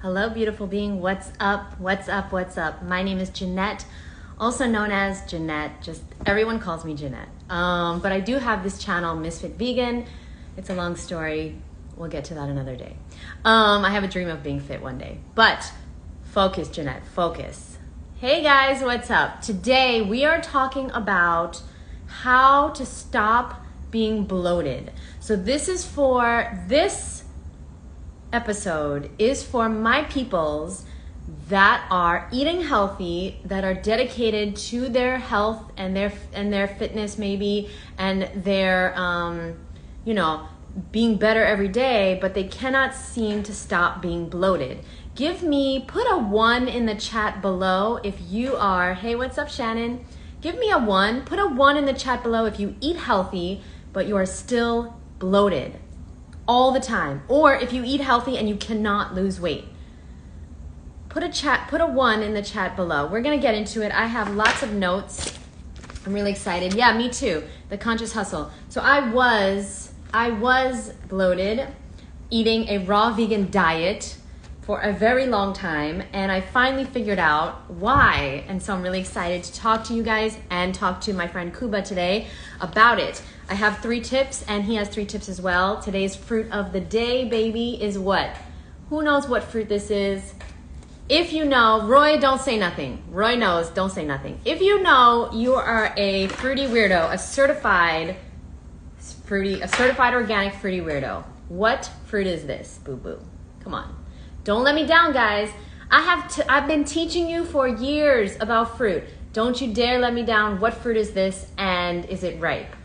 Hello, beautiful being. What's up? What's up? What's up? My name is Jeanette, also known as Jeanette. Just everyone calls me Jeanette. But I do have this channel, Ms.FitVegan. It's a long story. We'll get to that another day. I have a dream of being fit one day. But focus, Jeanette. Focus. Hey guys, what's up? Today we are talking about how to stop being bloated. So this episode is for my peoples that are eating healthy, that are dedicated to their health and their fitness maybe, and their being better every day, but they cannot seem to stop being bloated. Put a 1 in the chat below if you are, hey, what's up, Shannon? Give me a 1. Put a 1 in the chat below if you eat healthy, but you are still bloated all the time. Or if you eat healthy and you cannot lose weight. Put a 1 in the chat below. We're gonna get into it. I have lots of notes. I'm really excited. Yeah, me too. The conscious hustle. So I was bloated, eating a raw vegan diet for a very long time, and I finally figured out why. And so I'm really excited to talk to you guys and talk to my friend Kuba today about it. I have 3 tips, and he has 3 tips as well. Today's fruit of the day, baby, is what? Who knows what fruit this is? If you know, Roy, don't say nothing. Roy knows, don't say nothing. If you know, you are a fruity weirdo, a certified organic fruity weirdo. What fruit is this, boo-boo? Come on. Don't let me down, guys. I've been teaching you for years about fruit. Don't you dare let me down. What fruit is this, and is it ripe?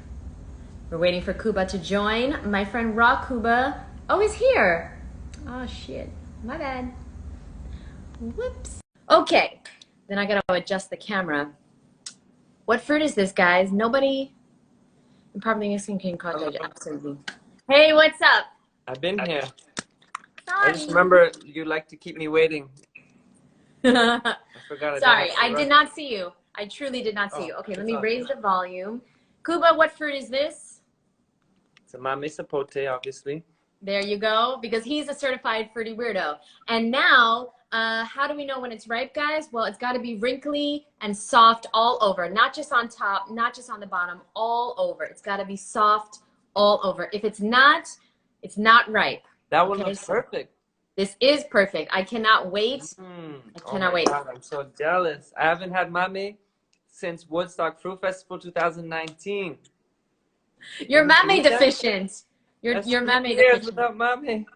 We're waiting for Kuba to join. My friend Raw Kuba. Oh, he's here. Oh, shit. My bad. Whoops. Okay. Then I gotta adjust the camera. What fruit is this, guys? Nobody? I'm probably missing King Cottage. Absolutely. Hey, what's up? I've been here. Sorry. I just remember you like to keep me waiting. I forgot. Sorry, I did not see you. I truly did not see you. Okay, let me raise the volume. Kuba, what fruit is this? It's a mame sapote, obviously. There you go, because he's a certified fruity weirdo. And now, how do we know when it's ripe, guys? Well, it's got to be wrinkly and soft all over, not just on top, not just on the bottom, all over. It's got to be soft all over. If it's not ripe. That one looks perfect. This is perfect. I cannot wait. I cannot wait. God, I'm so jealous. I haven't had mame since Woodstock Fruit Festival 2019. You're mame deficient. You're mame deficient. Without mame.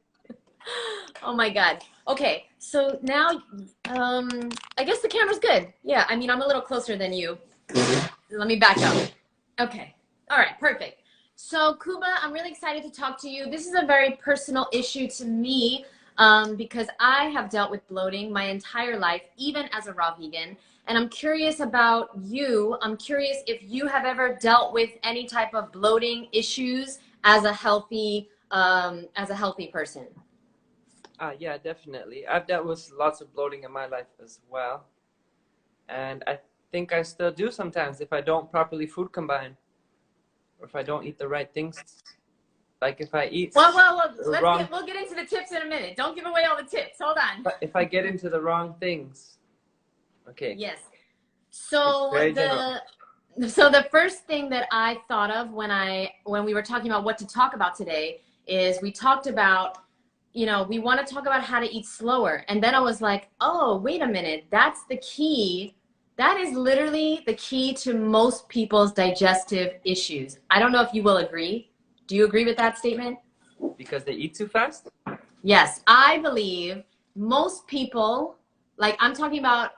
Oh my God. Okay, so now I guess the camera's good. Yeah, I mean, I'm a little closer than you. Let me back up. Okay. All right, perfect. So Kuba, I'm really excited to talk to you. This is a very personal issue to me because I have dealt with bloating my entire life, even as a raw vegan. And I'm curious about you. I'm curious if you have ever dealt with any type of bloating issues as a healthy person. Yeah, definitely. I've dealt with lots of bloating in my life as well. And I think I still do sometimes if I don't properly food combine. Or if I don't eat the right things, like if I eat we'll get into the tips in a minute. Don't give away all the tips. Hold on. If I get into the wrong things, okay. Yes. So the first thing that I thought of when we were talking about what to talk about today is we talked about, we want to talk about how to eat slower, and then I was like, oh, wait a minute, that's the key. That is literally the key to most people's digestive issues. I don't know if you will agree. Do you agree with that statement? Because they eat too fast? Yes, I believe most people, like I'm talking about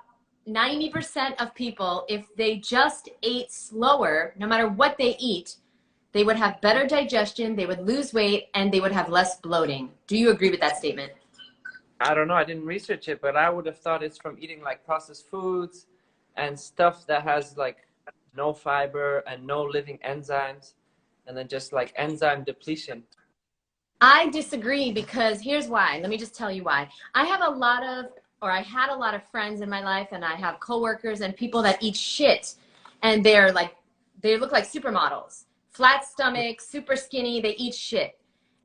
90% of people, if they just ate slower, no matter what they eat, they would have better digestion, they would lose weight, and they would have less bloating. Do you agree with that statement? I don't know. I didn't research it, but I would have thought it's from eating like processed foods and stuff that has like no fiber and no living enzymes, and then just like enzyme depletion. I disagree because here's why. Let me just tell you why. I had a lot of friends in my life, and I have coworkers and people that eat shit, and they look like supermodels. Flat stomach, super skinny, they eat shit.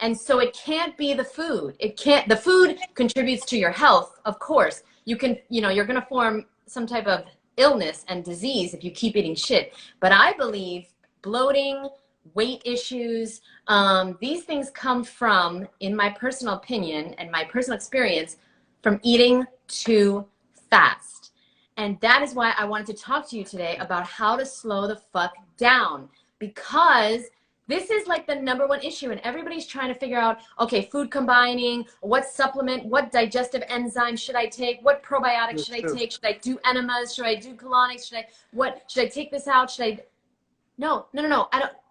And so it can't be the food. The food contributes to your health, of course. You're going to form some type of illness and disease if you keep eating shit. But I believe bloating, weight issues, these things come from, in my personal opinion and my personal experience, from eating too fast. And that is why I wanted to talk to you today about how to slow the fuck down, because this is like the #1 issue, and everybody's trying to figure out, okay, food combining, what supplement, what digestive enzyme should I take, what probiotics should I take, should I do enemas, should I do colonics, should I take this out, no,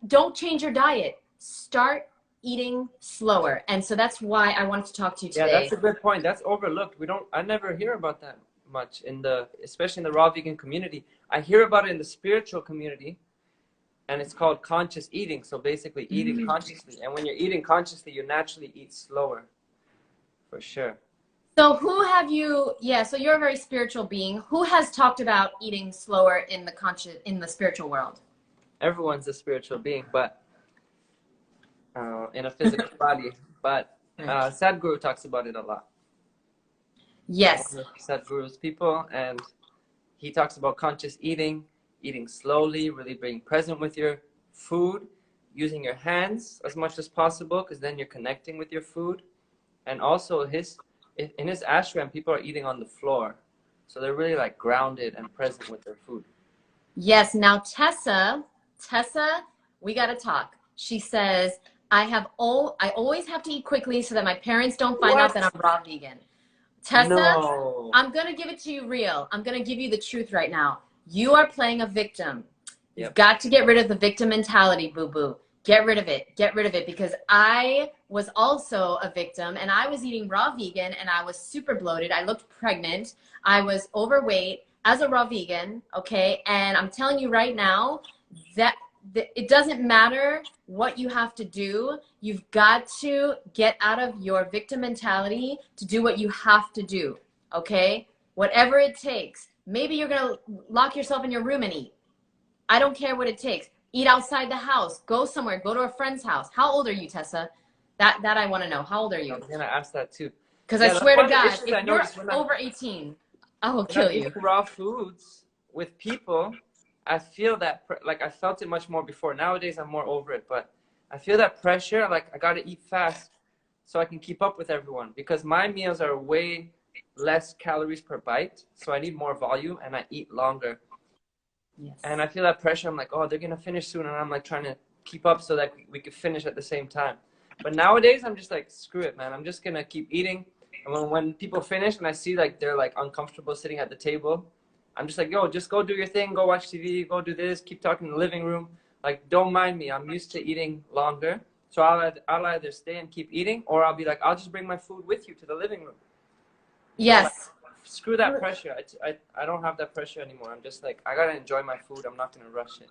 don't change your diet. Start eating slower. And so that's why I wanted to talk to you today. Yeah, that's a good point. That's overlooked. I never hear about that much especially in the raw vegan community. I hear about it in the spiritual community, and it's called conscious eating. So basically eating consciously. And when you're eating consciously, you naturally eat slower, for sure. So so you're a very spiritual being. Who has talked about eating slower in the spiritual world? Everyone's a spiritual being, but in a physical body. But Sadhguru talks about it a lot. Yes. Sadhguru's people, and he talks about conscious eating slowly, really being present with your food, using your hands as much as possible, because then you're connecting with your food. And also in his ashram, people are eating on the floor, so they're really like grounded and present with their food. Yes. Now Tessa, we got to talk. She says, I always have to eat quickly so that my parents don't find out that I'm raw vegan. Tessa, no. I'm going to give it to you real. I'm going to give you the truth right now. You are playing a victim. You've got to get rid of the victim mentality, boo-boo. Get rid of it. Get rid of it, because I was also a victim, and I was eating raw vegan, and I was super bloated. I looked pregnant. I was overweight as a raw vegan, okay? And I'm telling you right now that it doesn't matter what you have to do. You've got to get out of your victim mentality to do what you have to do, okay? Whatever it takes. Maybe you're going to lock yourself in your room and eat. I don't care what it takes. Eat outside the house. Go somewhere. Go to a friend's house. How old are you, Tessa? That I want to know. How old are you? I was going to ask that too. Because I swear to God, if you're over 18, I will kill you. Raw foods with people, I feel that, like I felt it much more before. Nowadays, I'm more over it, but I feel that pressure, like I got to eat fast so I can keep up with everyone, because my meals are way less calories per bite, so I need more volume and I eat longer. Yes. And I feel that pressure. I'm like, oh, they're going to finish soon, and I'm like trying to keep up so that we could finish at the same time. But nowadays, I'm just like, screw it, man. I'm just going to keep eating. And when people finish and I see like they're like uncomfortable sitting at the table, I'm just like, yo, just go do your thing, go watch TV, go do this, keep talking in the living room. Like, don't mind me. I'm used to eating longer. So I'll either stay and keep eating, or I'll be like, I'll just bring my food with you to the living room. Yes. So like, screw that pressure. I don't have that pressure anymore. I'm just like, I got to enjoy my food. I'm not going to rush it.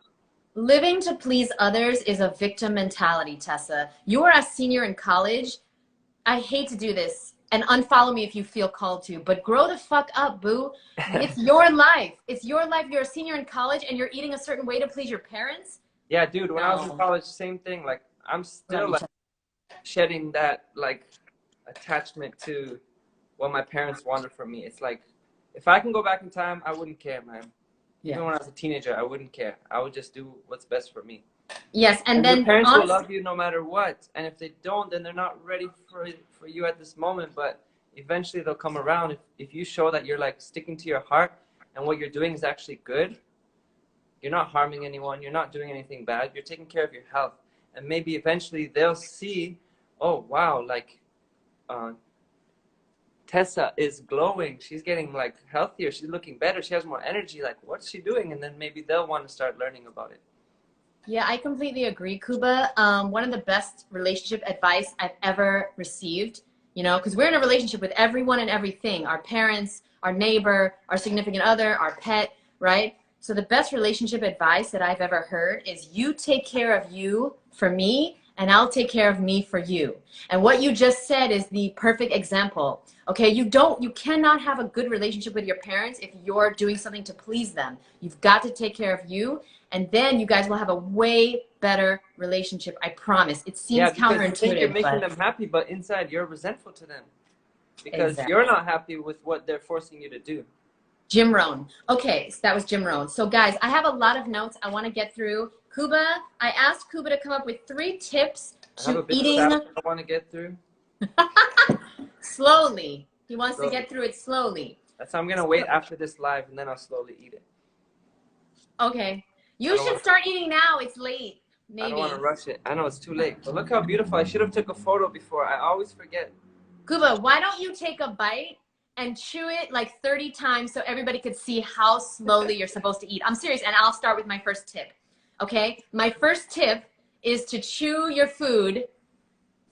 Living to please others is a victim mentality, Tessa. You are a senior in college. I hate to do this, and unfollow me if you feel called to, but grow the fuck up, boo. It's your life. It's your life. You're a senior in college and you're eating a certain way to please your parents. Yeah, dude, when I was in college, same thing. Like, I'm still like shedding that like attachment to what my parents wanted from me. It's like, if I can go back in time, I wouldn't care, man. Yeah. Even when I was a teenager, I wouldn't care. I would just do what's best for me. Yes, and then your parents will love you no matter what. And if they don't, then they're not ready for you at this moment. But eventually they'll come around if you show that you're like sticking to your heart and what you're doing is actually good. You're not harming anyone. You're not doing anything bad. You're taking care of your health. And maybe eventually they'll see, oh, wow, like Tessa is glowing. She's getting like healthier. She's looking better. She has more energy. Like, what's she doing? And then maybe they'll want to start learning about it. Yeah, I completely agree, Kuba. One of the best relationship advice I've ever received, you know, because we're in a relationship with everyone and everything, our parents, our neighbor, our significant other, our pet, right? So the best relationship advice that I've ever heard is you take care of you for me, and I'll take care of me for you. And what you just said is the perfect example. Okay, you cannot have a good relationship with your parents if you're doing something to please them. You've got to take care of you. And then you guys will have a way better relationship. I promise. It seems because you think you're counterintuitive, making but them happy, but inside you're resentful to them because exactly. you're not happy with what they're forcing you to do. Jim Rohn. Okay, so that was Jim Rohn. So guys, I have a lot of notes I want to get through. Kuba, I asked Kuba to come up with 3 tips to eating. I want to get through. Slowly. He wants to get through it slowly. So I'm going to wait after this live and then I'll slowly eat it. Okay. You should start eating now. It's late. Maybe. I don't want to rush it. I know it's too late. But look how beautiful. I should have took a photo before. I always forget. Kuba, why don't you take a bite and chew it like 30 times so everybody could see how slowly you're supposed to eat? I'm serious, and I'll start with my first tip. Okay? My first tip is to chew your food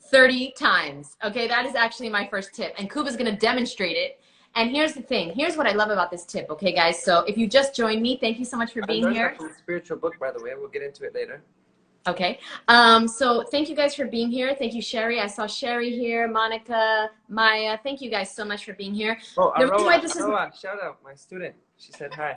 30 times. Okay? That is actually my first tip. And Kuba's going to demonstrate it. And here's the thing. Here's what I love about this tip. Okay, guys? So if you just joined me, thank you so much for being here. It's a spiritual book, by the way. We'll get into it later. Okay. So thank you guys for being here. Thank you, Sherry. I saw Sherry here, Monica, Maya. Thank you guys so much for being here. Oh, Aroa, shout out, my student. She said hi.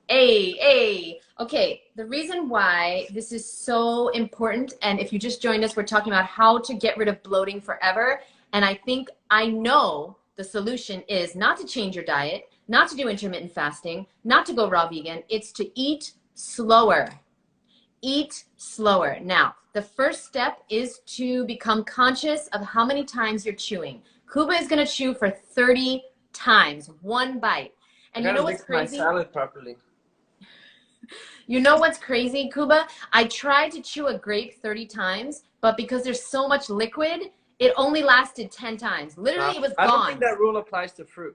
Hey. Okay. The reason why this is so important, and if you just joined us, we're talking about how to get rid of bloating forever. And I know the solution is not to change your diet, not to do intermittent fasting, not to go raw vegan. It's to eat slower. Eat slower. Now, the first step is to become conscious of how many times you're chewing. Kuba is going to chew for 30 times, 1 bite. And you know what's crazy? My salad properly. You know what's crazy, Kuba? I tried to chew a grape 30 times, but because there's so much liquid, it only lasted 10 times. Literally, it was gone. I don't think that rule applies to fruit.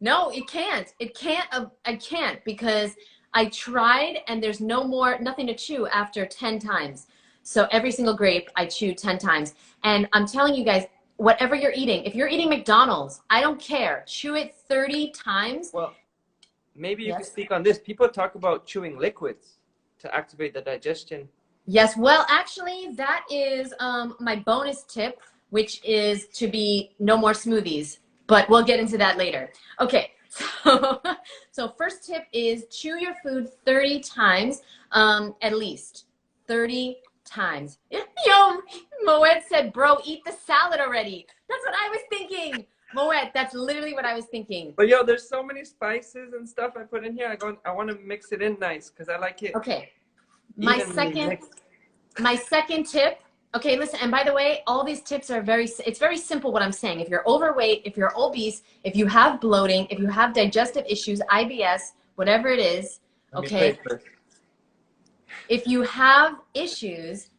No, it can't. It can't. I can't because I tried and there's nothing to chew after 10 times. So every single grape I chew 10 times. And I'm telling you guys, whatever you're eating, if you're eating McDonald's, I don't care. Chew it 30 times. Well, maybe you can speak on this. People talk about chewing liquids to activate the digestion. Yes, well, actually, that is my bonus tip, which is to be no more smoothies. But we'll get into that later. Okay. So first tip is chew your food 30 times, at least 30 times. Yo, Moet said, bro, eat the salad already. That's what I was thinking. Moet, that's literally what I was thinking. But yo, there's so many spices and stuff I put in here. I want to mix it in nice because I like it. Okay. My second tip. Okay, listen, and by the way, all these tips are it's very simple what I'm saying. If you're overweight, if you're obese, if you have bloating, if you have digestive issues, IBS, whatever it is, okay? If you have issues,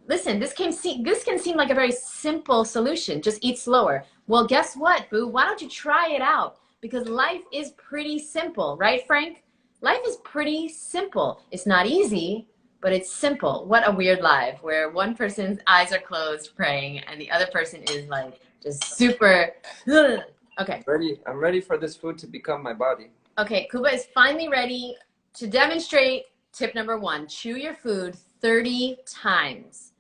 listen, this can seem like a very simple solution. Just eat slower. Well, guess what, boo? Why don't you try it out? Because life is pretty simple, right, Frank? Life is pretty simple. It's not easy, but it's simple. What a weird life where one person's eyes are closed praying and the other person is like just super. Okay. I'm ready for this food to become my body. Okay, Kuba is finally ready to demonstrate tip number 1. Chew your food 30 times.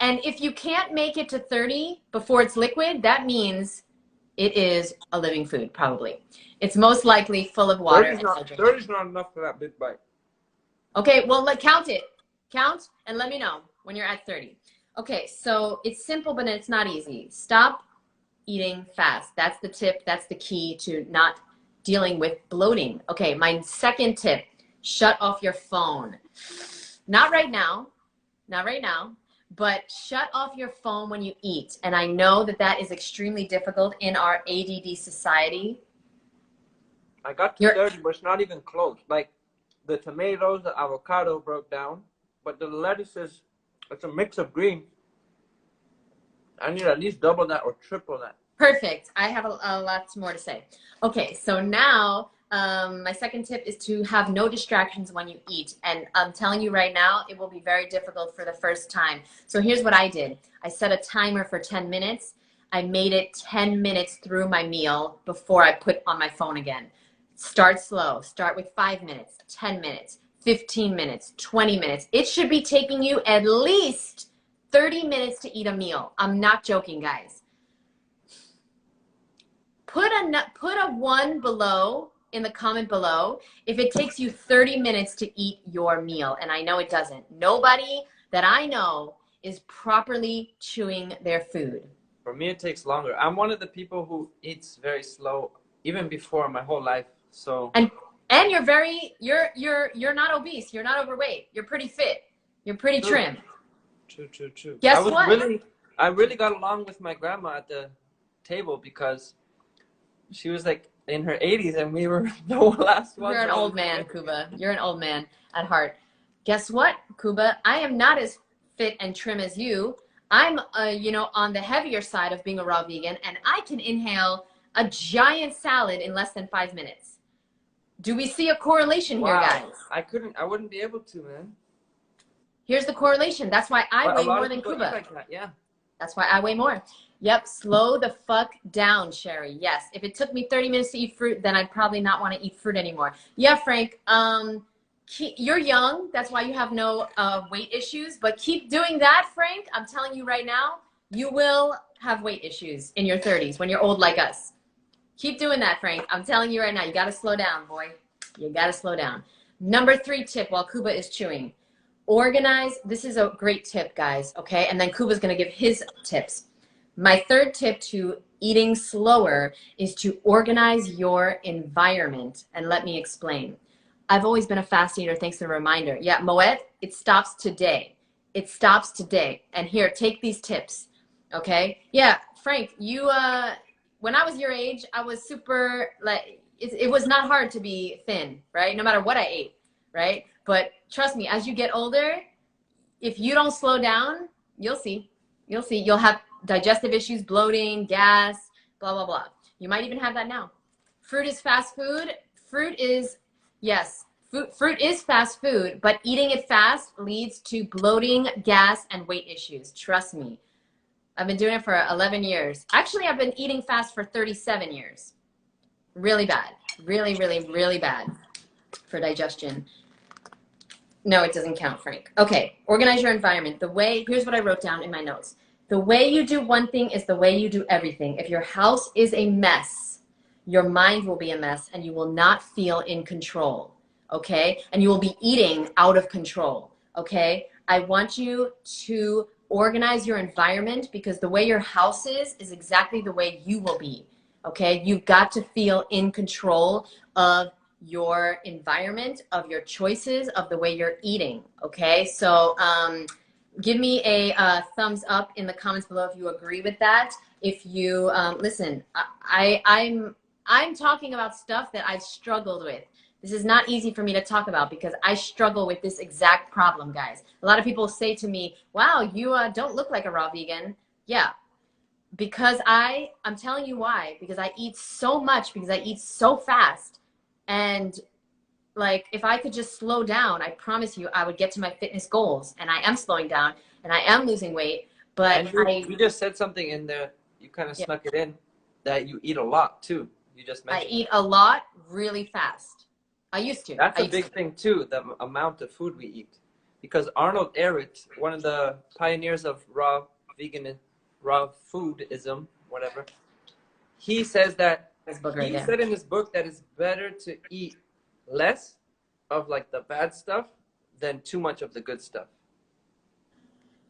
And if you can't make it to 30 before it's liquid, that means it is a living food, probably. It's most likely full of water. 30 is not enough for that big bite. Okay, well, count it. Count and let me know when you're at 30. Okay, so it's simple, but it's not easy. Stop eating fast. That's the tip. That's the key to not dealing with bloating. Okay, my second tip, shut off your phone. Not right now, but shut off your phone when you eat. And I know that is extremely difficult in our ADD society. I got to 30, but it's not even close. Like, the tomatoes, the avocado broke down, but the lettuces, it's a mix of greens. I need at least double that or triple that. Perfect. I have a lot more to say. Okay, so now my second tip is to have no distractions when you eat. And I'm telling you right now, it will be very difficult for the first time. So here's what I did. I set a timer for 10 minutes. I made it 10 minutes through my meal before I put on my phone again. Start slow. Start with 5 minutes, 10 minutes, 15 minutes, 20 minutes. It should be taking you at least 30 minutes to eat a meal. I'm not joking, guys. Put a 1 below in the comment below if it takes you 30 minutes to eat your meal. And I know it doesn't. Nobody that I know is properly chewing their food. For me, it takes longer. I'm one of the people who eats very slow, even before my whole life. So and you're not obese. You're not overweight. You're pretty fit. You're pretty trim. True. Guess what? I really got along with my grandma at the table because she was like in her 80s and we were the last ones. You're an old man, Kuba. You're an old man at heart. Guess what, Kuba? I am not as fit and trim as you. I'm, on the heavier side of being a raw vegan, and I can inhale a giant salad in less than 5 minutes. Do we see a correlation here, guys? I wouldn't be able to, man. Here's the correlation. That's why I weigh more than Kuba. Like that, yeah. That's why I weigh more. Yep, slow the fuck down, Sherry. Yes, if it took me 30 minutes to eat fruit, then I'd probably not want to eat fruit anymore. Yeah, Frank, you're young. That's why you have no weight issues. But keep doing that, Frank. I'm telling you right now, you will have weight issues in your 30s when you're old like us. Keep doing that, Frank. I'm telling you right now, you got to slow down, boy. You got to slow down. Number 3 tip while Kuba is chewing. Organize. This is a great tip, guys, okay? And then Kuba's going to give his tips. My 3rd tip to eating slower is to organize your environment. And let me explain. I've always been a fast eater, thanks to the reminder. Yeah, Moet, it stops today. It stops today. And here, take these tips, okay? Yeah, Frank, you, when I was your age, I was super, like, it was not hard to be thin, right? No matter what I ate, right? But trust me, as you get older, if you don't slow down, you'll see. You'll see. You'll have digestive issues, bloating, gas, blah, blah, blah. You might even have that now. Fruit is fast food. Fruit is, yes, fruit is fast food, but eating it fast leads to bloating, gas, and weight issues. Trust me. I've been doing it for 11 years. Actually, I've been eating fast for 37 years. Really bad. Really, really, really bad for digestion. No, it doesn't count, Frank. Okay, organize your environment. Here's what I wrote down in my notes. The way you do one thing is the way you do everything. If your house is a mess, your mind will be a mess and you will not feel in control, okay? And you will be eating out of control, okay? I want you to organize your environment because the way your house is exactly the way you will be, okay? You've got to feel in control of your environment, of your choices, of the way you're eating, okay? So give me a thumbs up in the comments below if you agree with that. If you, listen, I'm talking about stuff that I've struggled with. This is not easy for me to talk about because I struggle with this exact problem, guys. A lot of people say to me, wow, you don't look like a raw vegan. Yeah, because I'm telling you why. Because I eat so much, because I eat so fast. And like, if I could just slow down, I promise you I would get to my fitness goals. And I am slowing down and I am losing weight. But you just said something in there, you kind of snuck it in, that you eat a lot too. You just mentioned. I eat a lot really fast. I used to. That's a big thing too, the amount of food we eat. Because Arnold Ehret, one of the pioneers of raw vegan, raw foodism, whatever, he says that, he said in his book that it's better to eat less of like the bad stuff than too much of the good stuff.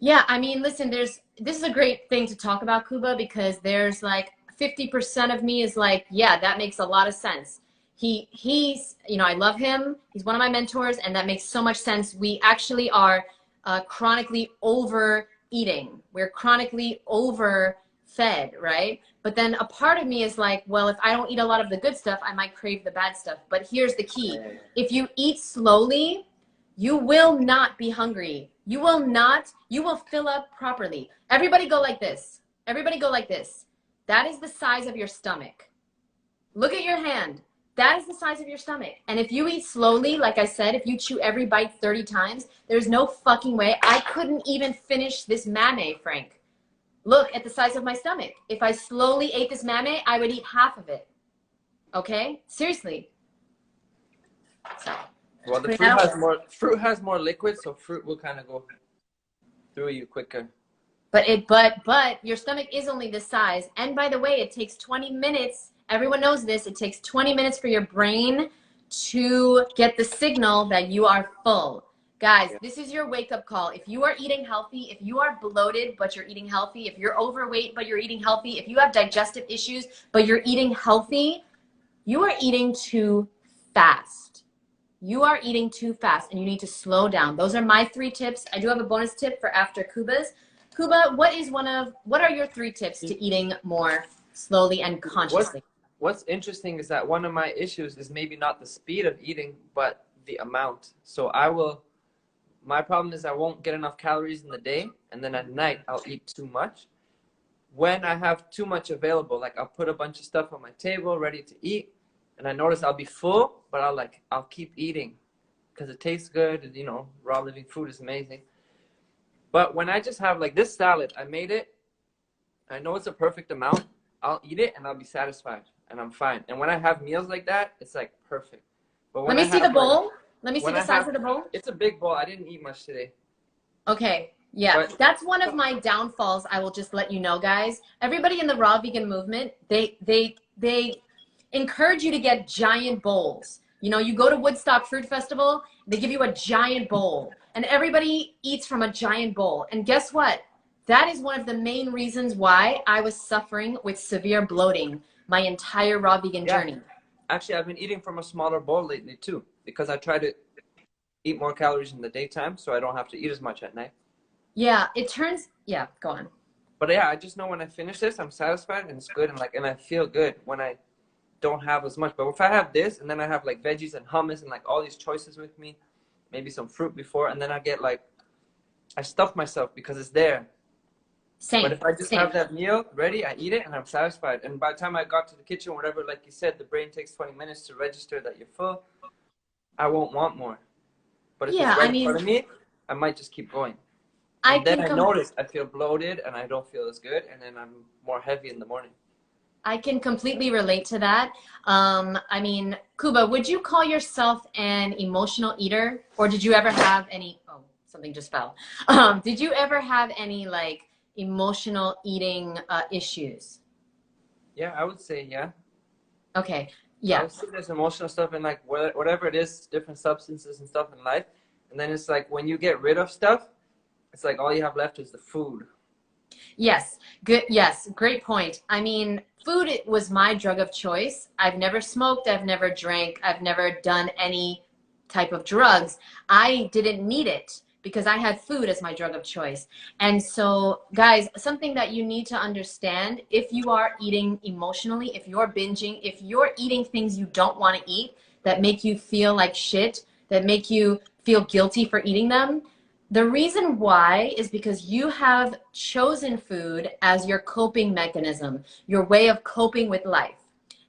Yeah, I mean, listen, this is a great thing to talk about, Kuba, because there's like 50% of me is like, yeah, that makes a lot of sense. He's, I love him. He's one of my mentors, and that makes so much sense. We actually are chronically overeating. We're chronically overfed, right? But then a part of me is like, well, if I don't eat a lot of the good stuff, I might crave the bad stuff. But here's the key. If you eat slowly, you will not be hungry. You will fill up properly. Everybody go like this. Everybody go like this. That is the size of your stomach. Look at your hand. That is the size of your stomach. And if you eat slowly, like I said, if you chew every bite 30 times, there's no fucking way. I couldn't even finish this mame, Frank. Look at the size of my stomach. If I slowly ate this mame, I would eat half of it. Okay? Seriously. So, well, the fruit has more liquid, so fruit will kind of go through you quicker. But your stomach is only this size. And by the way, it takes 20 minutes. Everyone knows this. It takes 20 minutes for your brain to get the signal that you are full. Guys, this is your wake-up call. If you are eating healthy, if you are bloated but you're eating healthy, if you're overweight but you're eating healthy, if you have digestive issues but you're eating healthy, you are eating too fast. You are eating too fast and you need to slow down. Those are my 3 tips. I do have a bonus tip for after Kuba's. Kuba, what are your 3 tips to eating more slowly and consciously? What's interesting is that one of my issues is maybe not the speed of eating, but the amount. So my problem is I won't get enough calories in the day, and then at night I'll eat too much. When I have too much available, like I'll put a bunch of stuff on my table ready to eat, and I notice I'll be full, but I'll keep eating because it tastes good, and you know, raw living food is amazing. But when I just have like this salad, I made it, I know it's a perfect amount, I'll eat it and I'll be satisfied and I'm fine. And when I have meals like that, it's like perfect. But when Let me see the bowl. Let me see the size of the bowl. It's a big bowl. I didn't eat much today. Okay. Yeah, that's one of my downfalls. I will just let you know, guys. Everybody in the raw vegan movement, they encourage you to get giant bowls. You know, you go to Woodstock Fruit Festival, they give you a giant bowl, and everybody eats from a giant bowl. And guess what? That is one of the main reasons why I was suffering with severe bloating my entire raw vegan journey. Actually, I've been eating from a smaller bowl lately too, because I try to eat more calories in the daytime so I don't have to eat as much at night. Yeah, go on. But yeah, I just know when I finish this, I'm satisfied and it's good, and I feel good when I don't have as much. But if I have this and then I have like veggies and hummus and like all these choices with me, maybe some fruit before, and then I get like, I stuff myself because it's there. Same. But if I just have that meal ready, I eat it and I'm satisfied. And by the time I got to the kitchen, whatever, like you said, the brain takes 20 minutes to register that you're full. I won't want more. But if it's right in front of me, I might just keep going. And then I notice I feel bloated and I don't feel as good, and then I'm more heavy in the morning. I can completely relate to that. I mean, Kuba, would you call yourself an emotional eater, or did you ever have any? Oh, something just fell. Did you ever have any like emotional eating issues? Yeah, I would say yeah. Okay. Yeah. I would say there's emotional stuff and like whatever it is, different substances and stuff in life, and then it's like when you get rid of stuff, it's like all you have left is the food. Yes. Good. Yes. Great point. I mean, food was my drug of choice. I've never smoked. I've never drank. I've never done any type of drugs. I didn't need it because I had food as my drug of choice. And so, guys, something that you need to understand, if you are eating emotionally, if you're binging, if you're eating things you don't want to eat that make you feel like shit, that make you feel guilty for eating them, the reason why is because you have chosen food as your coping mechanism, your way of coping with life.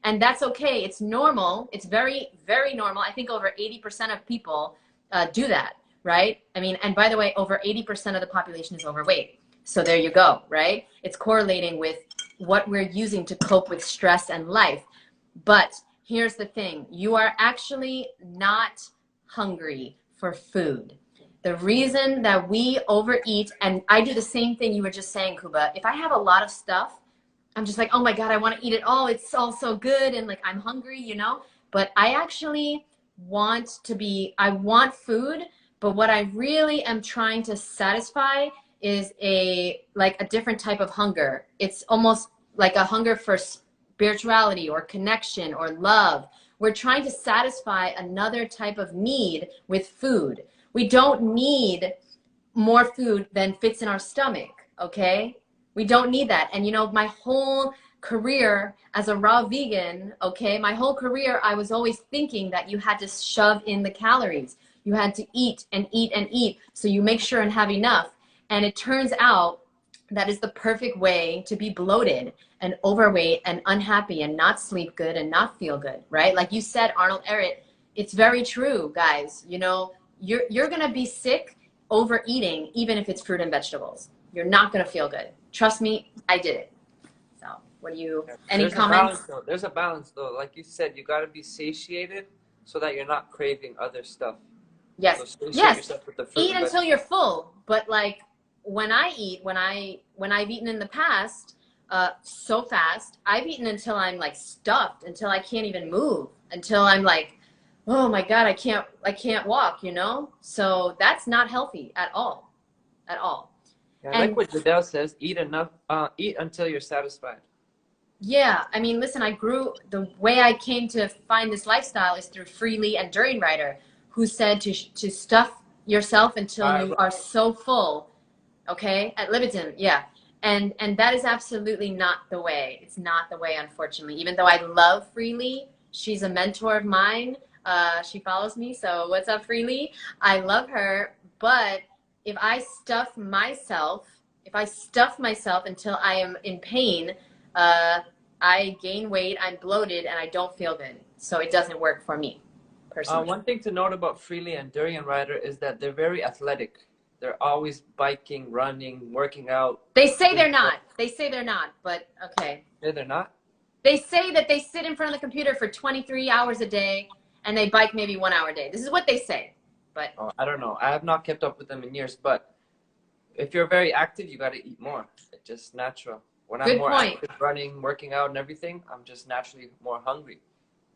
And that's okay. It's normal. It's very, very normal. I think over 80% of people do that, right? I mean, and by the way, over 80% of the population is overweight. So there you go, right? It's correlating with what we're using to cope with stress and life. But here's the thing. You are actually not hungry for food. The reason that we overeat, and I do the same thing you were just saying, Kuba, if I have a lot of stuff, I'm just like, oh my God, I want to eat it all. It's all so good. And like, I'm hungry, you know, but I actually want I want food, but what I really am trying to satisfy is a different type of hunger. It's almost like a hunger for spirituality or connection or love. We're trying to satisfy another type of need with food. We don't need more food than fits in our stomach, okay? We don't need that. And you know, my whole career as a raw vegan, okay, my whole career, I was always thinking that you had to shove in the calories. You had to eat and eat and eat so you make sure and have enough. And it turns out that is the perfect way to be bloated and overweight and unhappy and not sleep good and not feel good, right? Like you said, Arnold Ehret, it's very true, guys. You know, you're going to be sick overeating, even if it's fruit and vegetables. You're not going to feel good. Trust me, I did it. So what do you, any comments? There's a balance though. Like you said, you got to be satiated so that you're not craving other stuff. Yes. So yes. With the fruit eat until you're full, but like when I eat, when I've eaten in the past, so fast, I've eaten until I'm like stuffed, until I can't even move, until I'm like, oh my God, I can't walk, you know? So that's not healthy at all, at all. Yeah, I like And what Jadelle says, eat enough, eat until you're satisfied. yeah, I mean, listen, the way I came to find this lifestyle is through Freely and During Rider, who said to stuff yourself until you are so full, okay, at Libitum, yeah. And that is absolutely not the way. It's not the way, unfortunately. Even though I love Freely, she's a mentor of mine. She follows me, so what's up, Freely? I love her, but if I stuff myself, until I am in pain, I gain weight, I'm bloated, and I don't feel good. So it doesn't work for me, personally. One thing to note about Freely and Durian Rider is that they're very athletic. They're always biking, running, working out. They say they're not. They say they're not, but okay. Yeah, they're not? They say that they sit in front of the computer for 23 hours a day and they bike maybe 1 hour a day. This is what they say. But I don't know. I have not kept up with them in years, but if you're very active, you got to eat more. It's just natural. When I'm more active, running, working out and everything, I'm just naturally more hungry.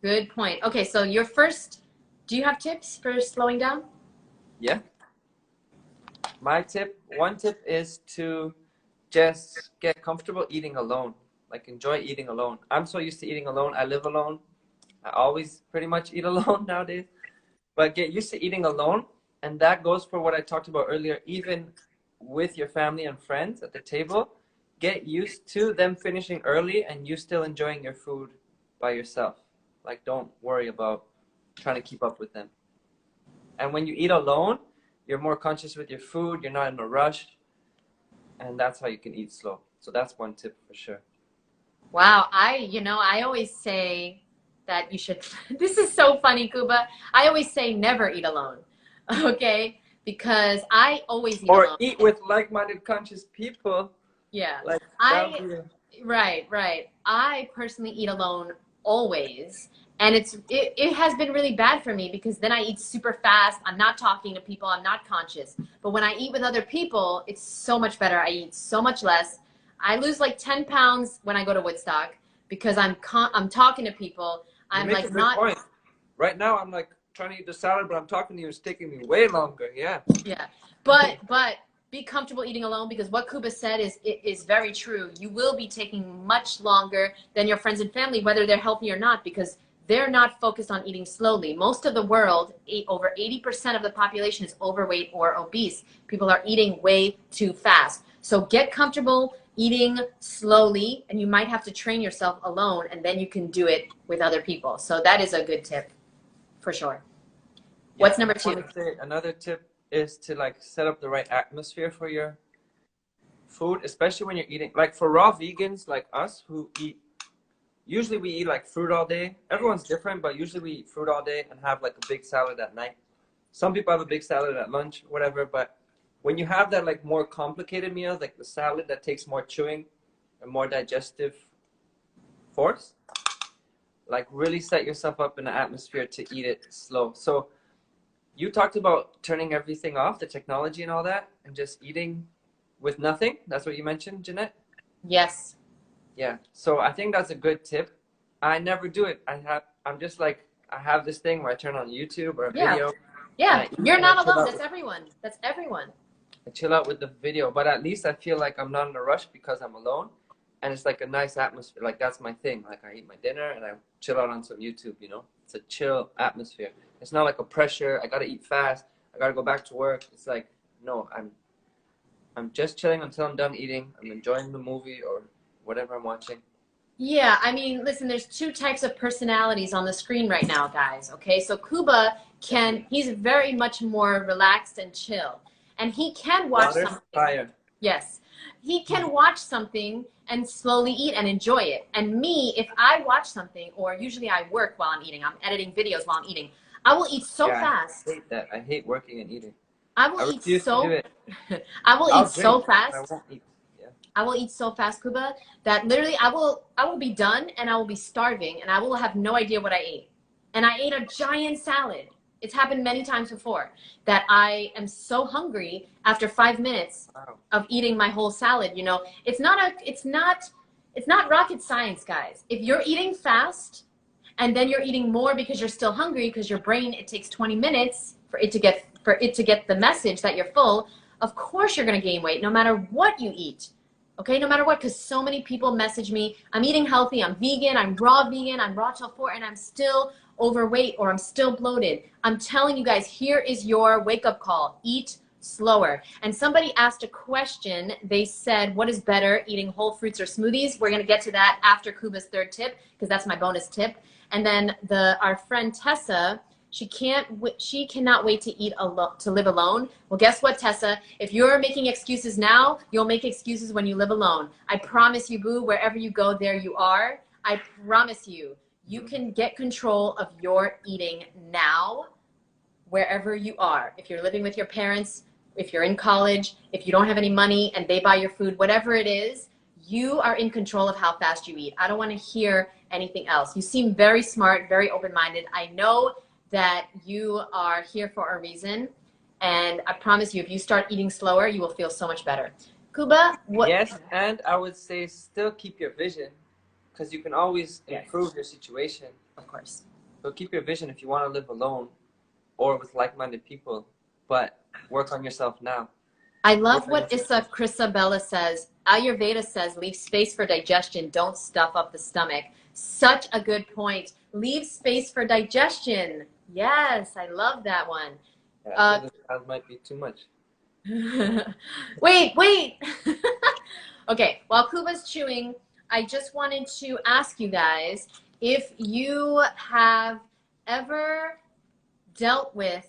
Good point. Okay, so do you have tips for slowing down? Yeah. One tip is to just get comfortable eating alone. Like, enjoy eating alone. I'm so used to eating alone. I live alone. I always pretty much eat alone nowadays. But get used to eating alone. And that goes for what I talked about earlier. Even with your family and friends at the table, get used to them finishing early and you still enjoying your food by yourself. Like, don't worry about trying to keep up with them. And when you eat alone, you're more conscious with your food. You're not in a rush. And that's how you can eat slow. So that's one tip for sure. Wow. I always say that you should, this is so funny, Kuba. I always say never eat alone. Okay? Because I always eat alone. Or eat with like-minded conscious people. Yeah. Like, right. I personally eat alone always. And it has been really bad for me because then I eat super fast. I'm not talking to people. I'm not conscious. But when I eat with other people, it's so much better. I eat so much less. I lose like 10 pounds when I go to Woodstock because I'm talking to people. I'm you make like a good point. Right now, I'm like trying to eat the salad, but I'm talking to you. It's taking me way longer. Yeah. Yeah. But be comfortable eating alone because what Kuba said is very true. You will be taking much longer than your friends and family, whether they're healthy or not, because they're not focused on eating slowly. Most of the world, over 80% of the population is overweight or obese. People are eating way too fast. So get comfortable eating slowly, and you might have to train yourself alone, and then you can do it with other people. So that is a good tip, for sure. Yeah, what's number 2? Another tip is to like set up the right atmosphere for your food, especially when you're eating. Like for raw vegans like us who usually we eat like fruit all day. Everyone's different, but usually we eat fruit all day and have like a big salad at night. Some people have a big salad at lunch, whatever. But when you have that like more complicated meal, like the salad that takes more chewing and more digestive force, like really set yourself up in an atmosphere to eat it slow. So you talked about turning everything off, the technology and all that, and just eating with nothing. That's what you mentioned, Jeanette? Yes. Yeah, so I think that's a good tip. I never do it. I'm just like, I have this thing where I turn on YouTube or a video. Yeah, you're not alone. That's everyone. That's everyone. I chill out with the video, but at least I feel like I'm not in a rush because I'm alone. And it's like a nice atmosphere. Like that's my thing. Like I eat my dinner and I chill out on some YouTube, you know? It's a chill atmosphere. It's not like a pressure. I got to eat fast. I got to go back to work. It's like, no, I'm just chilling until I'm done eating. I'm enjoying the movie or whatever I'm watching. Yeah, I mean, listen, there's 2 types of personalities on the screen right now, guys, okay? So Kuba he's very much more relaxed and chill. And he can watch something. Fire. Yes. He can watch something and slowly eat and enjoy it. And me, if I watch something, or usually I work while I'm eating, I'm editing videos while I'm eating, I will eat so fast. I hate that. I hate working and eating. I will eat so fast. I will eat so fast, Kuba, that literally I will be done and I will be starving and I will have no idea what I ate. And I ate a giant salad. It's happened many times before that I am so hungry after 5 minutes of eating my whole salad. You know, it's not rocket science, guys. If you're eating fast and then you're eating more because you're still hungry, because your brain, it takes 20 minutes for it to get the message that you're full, of course you're going to gain weight no matter what you eat. Okay, no matter what, because so many people message me, I'm eating healthy, I'm vegan, I'm raw vegan, I'm raw till 4, and I'm still overweight or I'm still bloated. I'm telling you guys, here is your wake-up call. Eat slower. And somebody asked a question. They said, what is better, eating whole fruits or smoothies? We're going to get to that after Kuba's third tip, because that's my bonus tip. And then our friend Tessa, she cannot wait to live alone. Well, guess what, Tessa? If you're making excuses now, you'll make excuses when you live alone. I promise you, boo, wherever you go, there you are. I promise you, you can get control of your eating now, wherever you are. If you're living with your parents, if you're in college, if you don't have any money and they buy your food, whatever it is, you are in control of how fast you eat. I don't want to hear anything else. You seem very smart, very open-minded. I know that you are here for a reason, and I promise you, if you start eating slower, you will feel so much better. Kuba, what? Yes, and I would say still keep your vision, because you can always improve your situation. Of course. So keep your vision if you want to live alone or with like-minded people, but work on yourself now. I love what Chrisabella says. Ayurveda says, leave space for digestion. Don't stuff up the stomach. Such a good point. Leave space for digestion. Yes, I love that one. Yeah, that might be too much. Wait. Okay, while Kuba's chewing, I just wanted to ask you guys if you have ever dealt with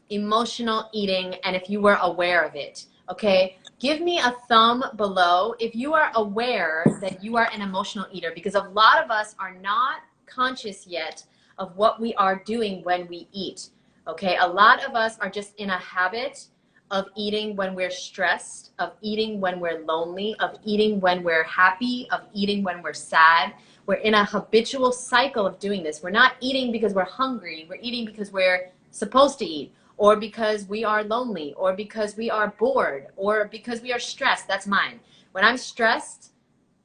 emotional eating and if you were aware of it. Okay, give me a thumb below if you are aware that you are an emotional eater, because a lot of us are not conscious yet of what we are doing when we eat. Okay, a lot of us are just in a habit of eating when we're stressed, of eating when we're lonely, of eating when we're happy, of eating when we're sad. We're in a habitual cycle of doing this. We're not eating because we're hungry. We're eating because we're supposed to eat, or because we are lonely, or because we are bored, or because we are stressed. That's mine. When I'm stressed,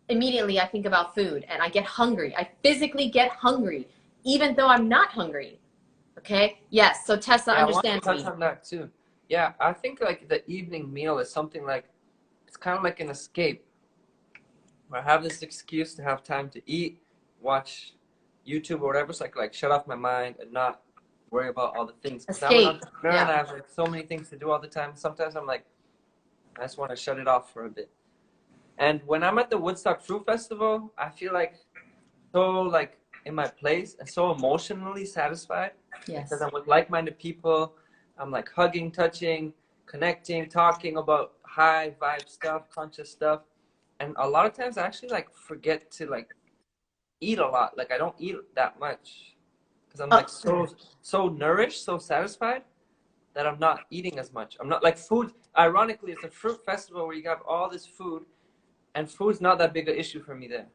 immediately I think about food and I get hungry. I physically get hungry, even though I'm not hungry. Okay? Yes. So Tessa understands me. I want to touch on that too. Yeah, I think like the evening meal is something like, it's kind of like an escape. I have this excuse to have time to eat, watch YouTube or whatever, so I can like shut off my mind and not worry about all the things. Escape. And I have like so many things to do all the time. Sometimes I'm like, I just want to shut it off for a bit. And when I'm at the Woodstock Fruit Festival, I feel like so like in my place and so emotionally satisfied. Yes. Because I'm with like-minded people. I'm like hugging, touching, connecting, talking about high vibe stuff, conscious stuff. And a lot of times I actually like forget to like eat a lot. Like I don't eat that much because I'm like so nourished, so satisfied that I'm not eating as much. I'm not like food. Ironically, it's a fruit festival where you have all this food, and food's not that big an issue for me there.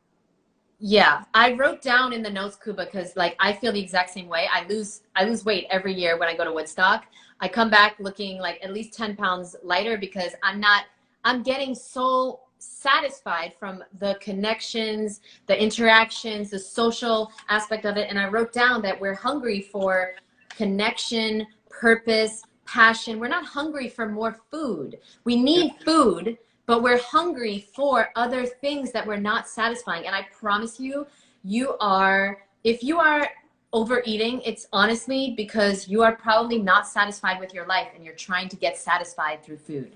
Yeah, I wrote down in the notes, Kuba, because like I feel the exact same way. I lose weight every year when I go to Woodstock. I come back looking like at least 10 pounds lighter because I'm getting so satisfied from the connections, the interactions, the social aspect of it. And I wrote down that we're hungry for connection, purpose, passion. We're not hungry for more food. We need food, but we're hungry for other things that we're not satisfying. And I promise you, if you are overeating, it's honestly because you are probably not satisfied with your life and you're trying to get satisfied through food.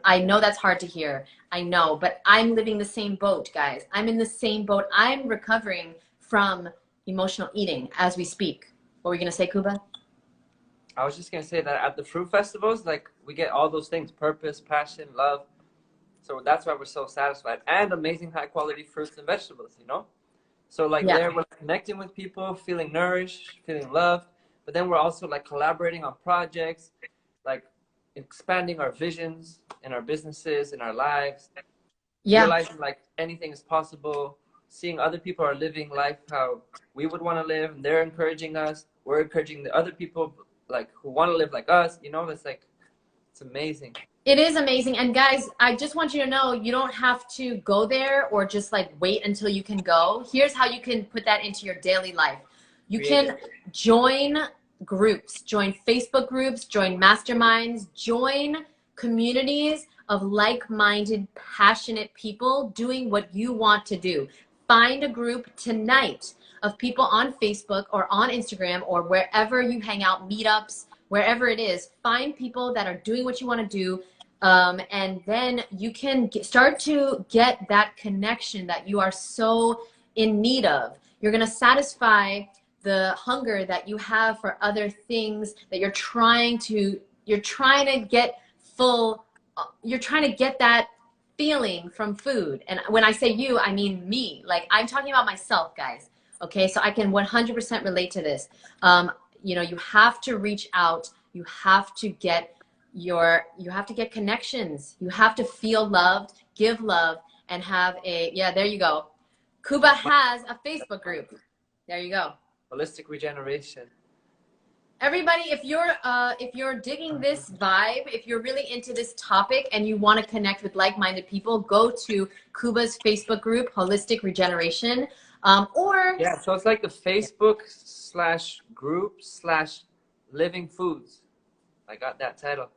I know that's hard to hear. I know, but I'm living the same boat, guys. I'm in the same boat. I'm recovering from emotional eating as we speak. What were you going to say, Kuba? I was just going to say that at the fruit festivals, like we get all those things, purpose, passion, love. So that's why we're so satisfied, and amazing high quality fruits and vegetables, you know? So like there we're connecting with people, feeling nourished, feeling loved, but then we're also like collaborating on projects, like expanding our visions in our businesses, in our lives, realizing like anything is possible, seeing other people are living life how we would want to live, and they're encouraging us. we're encouraging the other people like who want to live like us. You know, it's like, it's amazing. It is amazing. And guys, I just want you to know, you don't have to go there or just like wait until you can go. Here's how you can put that into your daily life. You can join groups, join Facebook groups, join masterminds, join communities of like-minded, passionate people doing what you want to do. Find a group tonight of people on Facebook or on Instagram or wherever you hang out, meetups, wherever it is. Find people that are doing what you want to do, and then you can start to get that connection that you are so in need of. You're going to satisfy the hunger that you have for other things that you're trying to get full. You're trying to get that feeling from food. And when I say you, I mean me. Like, I'm talking about myself, guys. Okay, so I can 100% relate to this. You know, you have to reach out. You have to get connections. You have to feel loved, give love, and have a, yeah, there you go. Kuba has a Facebook group. There you go. Holistic regeneration. Everybody, if you're digging this vibe, if you're really into this topic and you want to connect with like-minded people, go to Kuba's Facebook group, Holistic Regeneration. Yeah, so it's like the Facebook/group/living foods. I got that title.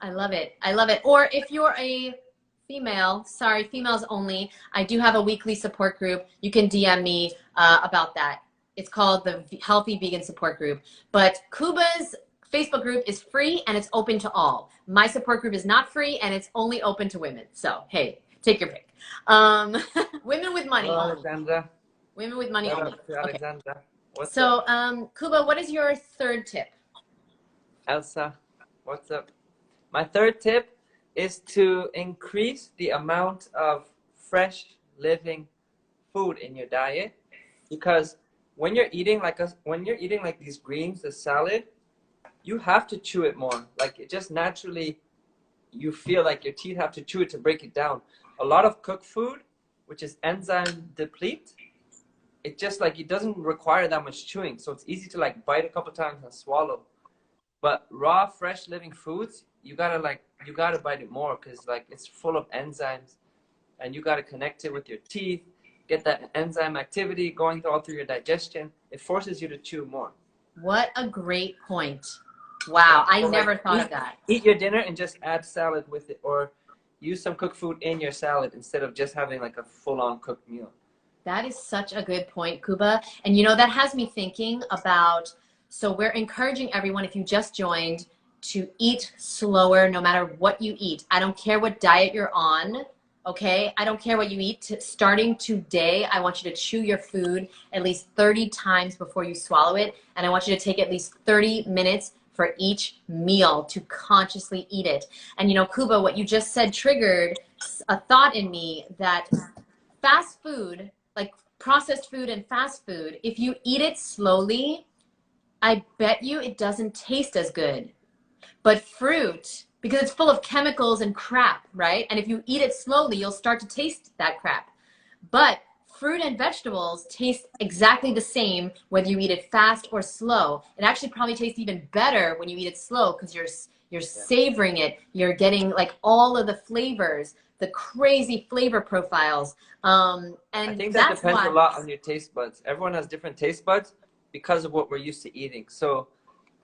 I love it. I love it. Or if you're a female, sorry, females only, I do have a weekly support group. You can DM me about that. It's called the Healthy Vegan Support Group. But Kuba's Facebook group is free and it's open to all. My support group is not free and it's only open to women. So, hey, take your pick. Women with money. Hello, Alexandra. Women with money only. Alexandra. Okay. So, Kuba, what is your third tip? Elsa, what's up? My third tip is to increase the amount of fresh living food in your diet, because when you're eating like these greens, the salad, you have to chew it more. Like, it just naturally, you feel like your teeth have to chew it to break it down. A lot of cooked food, which is enzyme deplete, it just like, it doesn't require that much chewing. So it's easy to like bite a couple times and swallow. But raw, fresh living foods, you gotta bite it more, because like it's full of enzymes and you gotta connect it with your teeth. Get that enzyme activity going all through your digestion. It forces you to chew more. What a great point. Wow, I never thought of that. Eat your dinner and just add salad with it, or use some cooked food in your salad instead of just having like a full-on cooked meal. That is such a good point, Kuba. And you know, that has me thinking about, so we're encouraging everyone, if you just joined, to eat slower no matter what you eat. I don't care what diet you're on. Okay, I don't care what you eat. Starting today, I want you to chew your food at least 30 times before you swallow it. And I want you to take at least 30 minutes for each meal to consciously eat it. And you know, Kuba, what you just said triggered a thought in me that fast food, like processed food and fast food, if you eat it slowly, I bet you it doesn't taste as good. But fruit, because it's full of chemicals and crap, right? And if you eat it slowly, you'll start to taste that crap. But fruit and vegetables taste exactly the same whether you eat it fast or slow. It actually probably tastes even better when you eat it slow, because you're savoring it. You're getting like all of the flavors, the crazy flavor profiles. And I think that depends a lot on your taste buds. Everyone has different taste buds because of what we're used to eating. So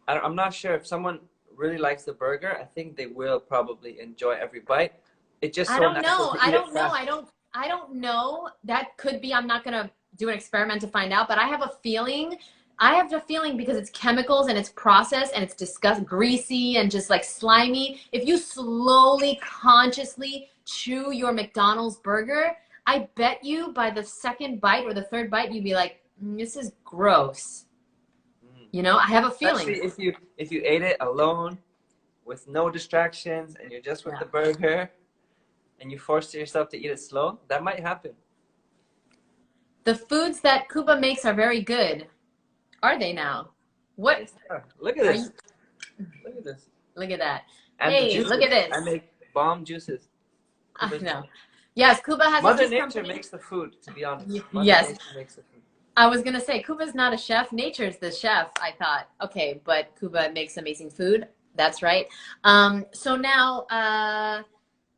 I'm not sure if someone really likes the burger, I think they will probably enjoy every bite. It just I don't know. I don't know. That could be. I'm not gonna do an experiment to find out, but I have a feeling. Because it's chemicals and it's processed and it's greasy and just like slimy. If you slowly, consciously chew your McDonald's burger, I bet you by the second bite or the third bite, you'd be like, this is gross. You know, I have a feeling. Especially if you ate it alone with no distractions and you're just with the burger and you force yourself to eat it slow, that might happen. The foods that Kuba makes are very good. Are they now? What? Look at this. Look at this. Look at that. And hey, look at this. I make bomb juices. I know. Yes, Kuba has Mother Nature makes the food, to be honest. Mother yes. Nature makes the food. I was gonna say Kuba's not a chef. Nature's the chef, I thought. Okay, but Kuba makes amazing food. That's right. So now,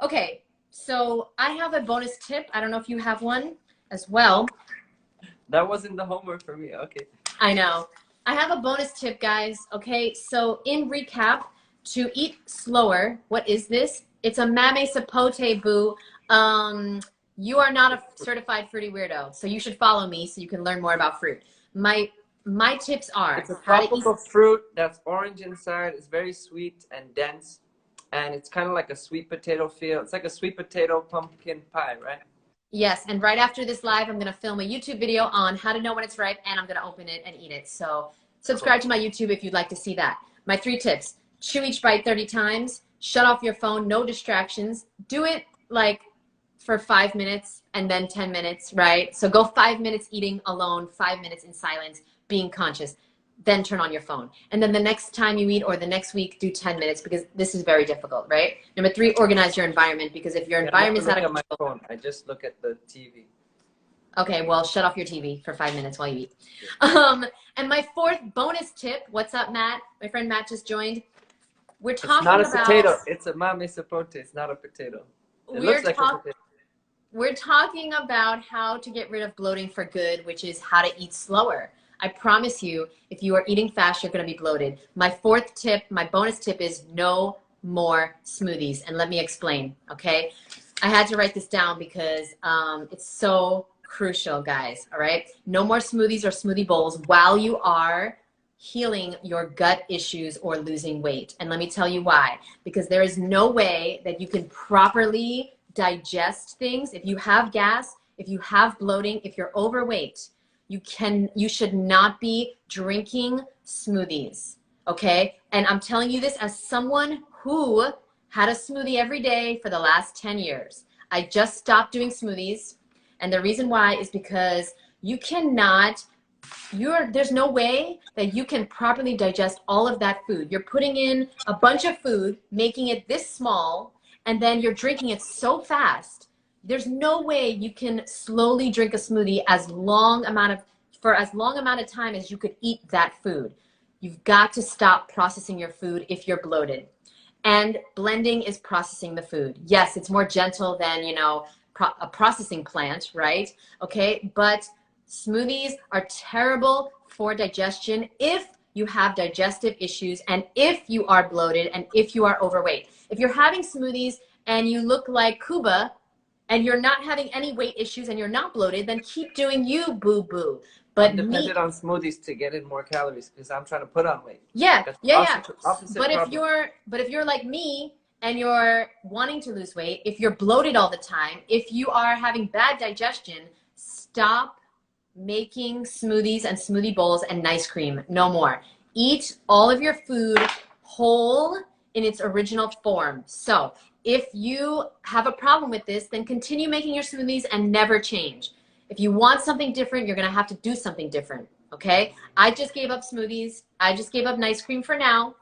okay, so I have a bonus tip. I don't know if you have one as well. That wasn't the homework for me. Okay. I know. I have a bonus tip, guys. Okay, so in recap, to eat slower, what is this? It's a mame sapote, boo. You are not a certified fruity weirdo, so you should follow me so you can learn more about fruit. My tips are It's a how to eat. tropical fruit that's orange inside. It's very sweet and dense, and it's kind of like a sweet potato feel. It's like a sweet potato pumpkin pie, right? Yes, and right after this live, I'm going to film a YouTube video on how to know when it's ripe, and I'm going to open it and eat it. So subscribe to my YouTube if you'd like to see that. My 3 tips: chew each bite 30 times, shut off your phone, no distractions. Do it like for 5 minutes and then 10 minutes, right? So go 5 minutes eating alone, 5 minutes in silence, being conscious, then turn on your phone. And then the next time you eat or the next week, do 10 minutes because this is very difficult, right? Number 3, organize your environment because if your environment's out of control. My phone. I just look at the TV. Okay, well, shut off your TV for 5 minutes while you eat. And my 4th bonus tip, what's up, Matt? My friend Matt just joined. We're talking about... It's not a potato. It's a mame sapote. It's not a potato. It looks like a potato. We're talking about how to get rid of bloating for good, which is how to eat slower. I promise you, if you are eating fast, you're going to be bloated. My 4th tip, my bonus tip is no more smoothies. And let me explain, okay? I had to write this down because it's so crucial, guys, all right? No more smoothies or smoothie bowls while you are healing your gut issues or losing weight. And let me tell you why. Because there is no way that you can properly digest things. If you have gas, if you have bloating, if you're overweight, you should not be drinking smoothies, okay? And I'm telling you this as someone who had a smoothie every day for the last 10 years. I just stopped doing smoothies, and the reason why is because you cannot, there's no way that you can properly digest all of that food. You're putting in a bunch of food, making it this small, and then you're drinking it so fast. There's no way you can slowly drink a smoothie for as long amount of time as you could eat that food. You've got to stop processing your food if you're bloated. And blending is processing the food. Yes, it's more gentle than, you know, a processing plant, right? Okay, but smoothies are terrible for digestion if you have digestive issues and if you are bloated and if you are overweight. If you're having smoothies and you look like Cuba and you're not having any weight issues and you're not bloated, then keep doing you, boo-boo. But I'm dependent on smoothies to get in more calories because I'm trying to put on weight. Yeah, yeah. But if you're like me and you're wanting to lose weight, if you're bloated all the time, if you are having bad digestion, stop making smoothies and smoothie bowls and nice cream. No more. Eat all of your food whole in its original form. So if you have a problem with this, then continue making your smoothies and never change. If you want something different, you're going to have to do something different. Okay? I just gave up smoothies. I just gave up nice cream for now.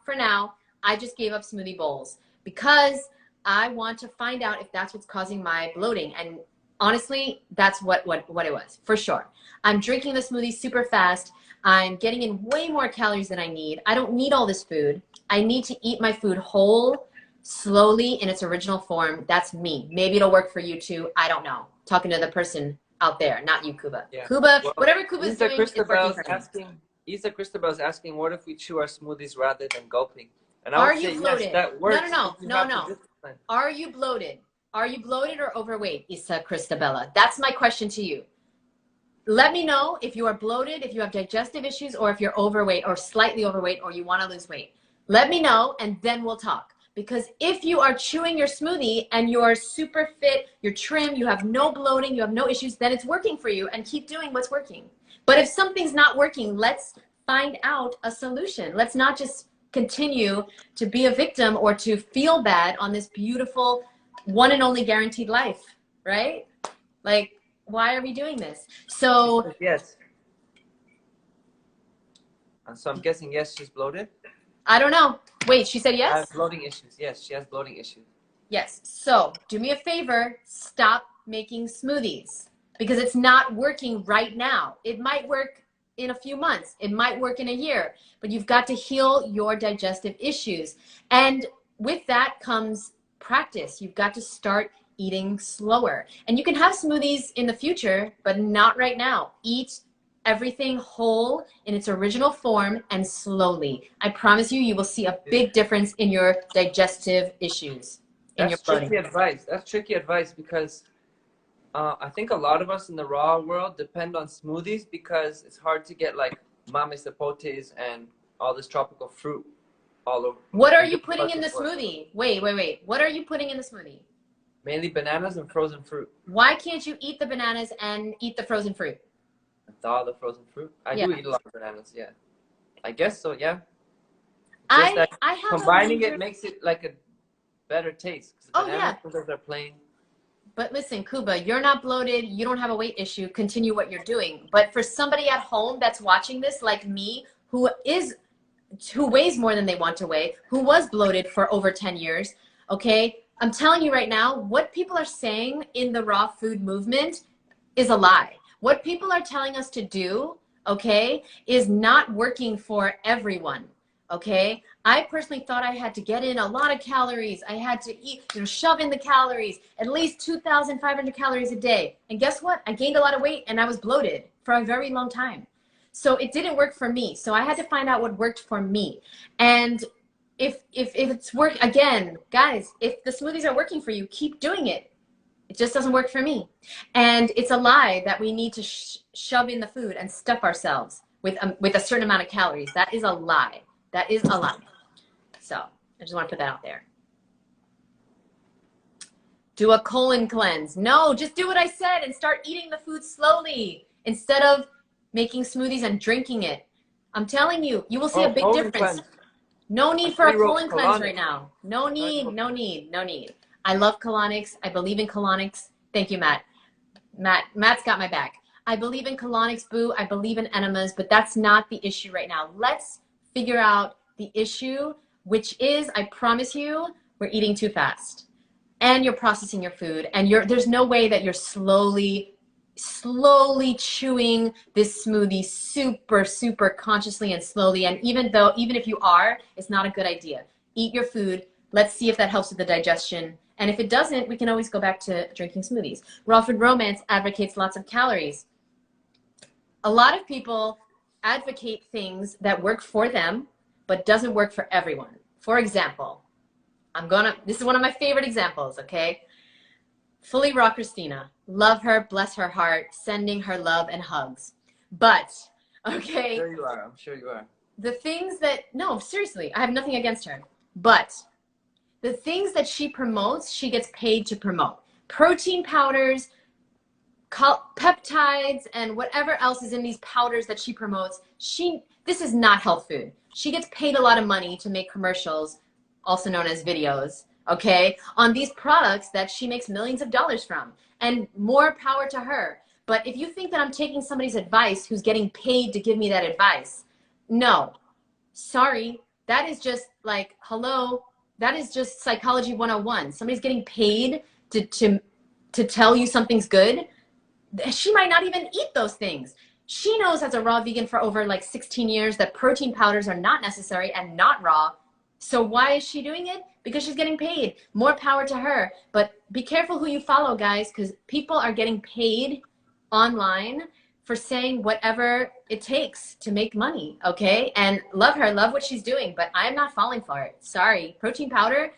I just gave up smoothie bowls because I want to find out if that's what's causing my bloating. And honestly, that's what it was, for sure. I'm drinking the smoothie super fast. I'm getting in way more calories than I need. I don't need all this food. I need to eat my food whole, slowly, in its original form. That's me. Maybe it'll work for you too. I don't know. Talking to the person out there, not you, Cuba. Yeah. Cuba, well, whatever Cuba's doing, it's working for him. Isa Cristobal is asking, what if we chew our smoothies rather than gulping? And I would say, bloated? Yes, that works. No. Are you bloated? Are you bloated or overweight, Isa Cristabella? That's my question to you. Let me know if you are bloated, if you have digestive issues, or if you're overweight or slightly overweight or you want to lose weight. Let me know and then we'll talk. Because if you are chewing your smoothie and you're super fit, you're trim, you have no bloating, you have no issues, then it's working for you and keep doing what's working. But if something's not working, let's find out a solution. Let's not just continue to be a victim or to feel bad on this beautiful one and only guaranteed life, right? Like, why are we doing this? So yes. And so I'm guessing yes, she's bloated. I don't know. Wait, she said yes? I have bloating issues. Yes, she has bloating issues. Yes. So do me a favor, stop making smoothies. because it's not working right now. It might work in a few months. It might work in a year, but you've got to heal your digestive issues. And with that comes practice. You've got to start eating slower. And you can have smoothies in the future, but not right now. Eat everything whole in its original form and slowly. I promise you, you will see a big difference in your digestive issues. That's tricky advice. That's tricky advice because I think a lot of us in the raw world depend on smoothies because it's hard to get like mame zapotes and all this tropical fruit all over. What are you putting in the smoothie? Wait. What are you putting in the smoothie? Mainly bananas and frozen fruit. Why can't you eat the bananas and eat the frozen fruit? All the frozen fruit? I do eat a lot of bananas, yeah. I guess so, yeah. I have combining it makes it like a better taste. Oh, yeah. Because they're plain. But listen, Kuba, you're not bloated. You don't have a weight issue. Continue what you're doing. But for somebody at home that's watching this, like me, who weighs more than they want to weigh, who was bloated for over 10 years, okay? I'm telling you right now, what people are saying in the raw food movement is a lie. What people are telling us to do, okay, is not working for everyone, okay? I personally thought I had to get in a lot of calories. I had to eat, shove in the calories, at least 2,500 calories a day. And guess what? I gained a lot of weight and I was bloated for a very long time. So it didn't work for me. So I had to find out what worked for me. And if it's again, guys, if the smoothies are working for you, keep doing it. It just doesn't work for me. And it's a lie that we need to shove in the food and stuff ourselves with a certain amount of calories. That is a lie. That is a lie. So I just want to put that out there. Do a colon cleanse. No, just do what I said and start eating the food slowly instead of making smoothies and drinking it. I'm telling you, you will see a big difference. Cleanse. No need for a colon cleanse right now. No need. I love colonics. I believe in colonics. Thank you, Matt. Matt's got my back. I believe in colonics, boo. I believe in enemas, but that's not the issue right now. Let's figure out the issue, which is, I promise you, we're eating too fast. And you're processing your food. And there's no way that you're slowly chewing this smoothie super consciously and slowly. And even if you are, it's not a good idea. Eat your food. Let's see if that helps with the digestion. And if it doesn't, we can always go back to drinking smoothies. Raw Food Romance advocates lots of calories. A lot of people advocate things that work for them, but doesn't work for everyone. For example, this is one of my favorite examples, okay? Fully Raw Christina. Love her, bless her heart, sending her love and hugs. But, okay. Sure you are. I'm sure you are. The things no, seriously, I have nothing against her. But the things that she promotes, she gets paid to promote. Protein powders, peptides, and whatever else is in these powders that she promotes, this is not health food. She gets paid a lot of money to make commercials, also known as videos, okay, on these products that she makes millions of dollars from. And more power to her. But if you think that I'm taking somebody's advice who's getting paid to give me that advice, no. Sorry. That is just like, hello, that is just psychology 101. Somebody's getting paid to tell you something's good. She might not even eat those things. She knows as a raw vegan for over like 16 years that protein powders are not necessary and not raw. So why is she doing it? Because she's getting paid. More power to her. But be careful who you follow, guys, because people are getting paid online for saying whatever it takes to make money, okay? And love her, love what she's doing, but I'm not falling for it. Sorry. Protein powder?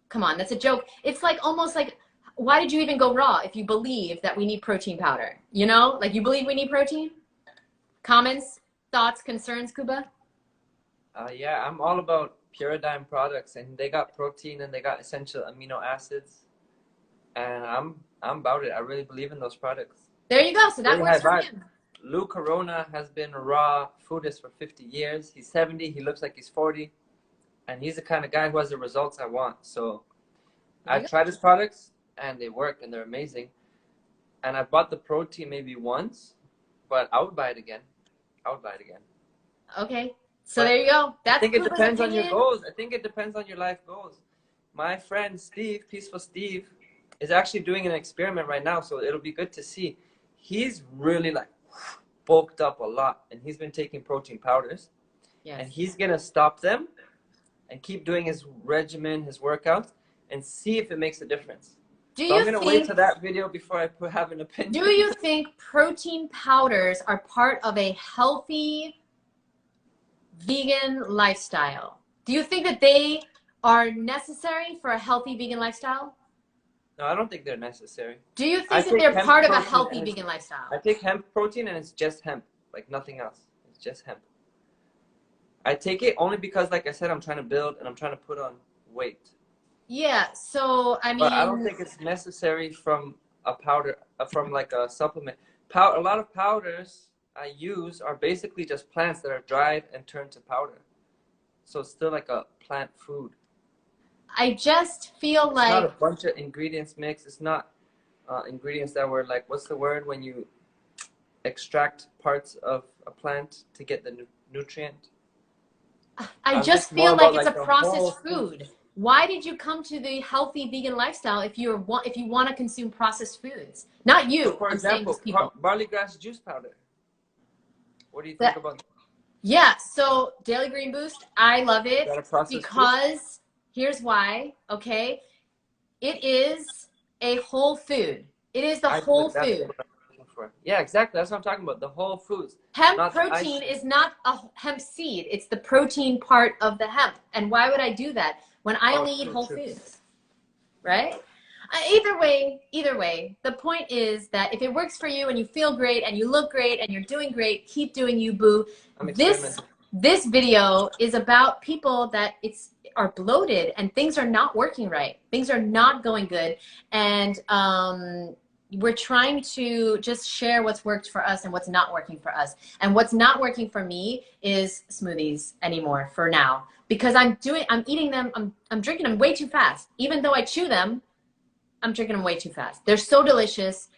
Come on, that's a joke. It's like almost like, why did you even go raw if you believe that we need protein powder? You know? Like, you believe we need protein? Comments, thoughts, concerns, Kuba? Yeah, I'm all about Pyridine products, and they got protein and they got essential amino acids, and I'm about it. I really believe in those products. There you go. So that works for him. Lou Corona has been a raw foodist for 50 years. He's 70. He looks like he's 40, and he's the kind of guy who has the results I want. So I've tried his products and they work and they're amazing. And I bought the protein maybe once, but I would buy it again. Okay. So there you go. I think it depends on your goals. I think it depends on your life goals. My friend Steve, Peaceful Steve, is actually doing an experiment right now, so it'll be good to see. he's really like bulked up a lot, and he's been taking protein powders. Yes. And he's gonna stop them and keep doing his regimen, his workouts, and see if it makes a difference. So I'm gonna wait till that video before I have an opinion. Do you think protein powders are part of a healthy vegan lifestyle? Do you think that they are necessary for a healthy vegan lifestyle? No, I don't think they're necessary. Do you think that they're part of a healthy vegan lifestyle? I take hemp protein, and it's just hemp, like nothing else. It's just hemp. I take it only because, like I said, I'm trying to build and I'm trying to put on weight. Yeah, so I mean, but I don't think it's necessary from a powder, from like a supplement. A lot of powders I use are basically just plants that are dried and turned to powder. So it's still like a plant food. I just feel like it's not a bunch of ingredients mixed. It's not ingredients that were like, what's the word when you extract parts of a plant to get the nutrient? I just feel like it's a processed food. Why did you come to the healthy vegan lifestyle if you want to consume processed foods? Not you. So for example, barley grass juice powder. What do you think about that? Yeah, so Daily Green Boost, I love it because here's why, okay? It is a whole food. It is the whole food. Yeah, exactly. That's what I'm talking about. The whole foods. Hemp protein is not a hemp seed. It's the protein part of the hemp. And why would I do that when I only eat whole foods? Right? Either way, the point is that if it works for you and you feel great and you look great and you're doing great, keep doing you, boo. This video is about people that are bloated and things are not working right. Things are not going good. And we're trying to just share what's worked for us and what's not working for us. And what's not working for me is smoothies anymore for now, because I'm eating them, I'm drinking them way too fast. Even though I chew them, I'm drinking them way too fast. They're so delicious.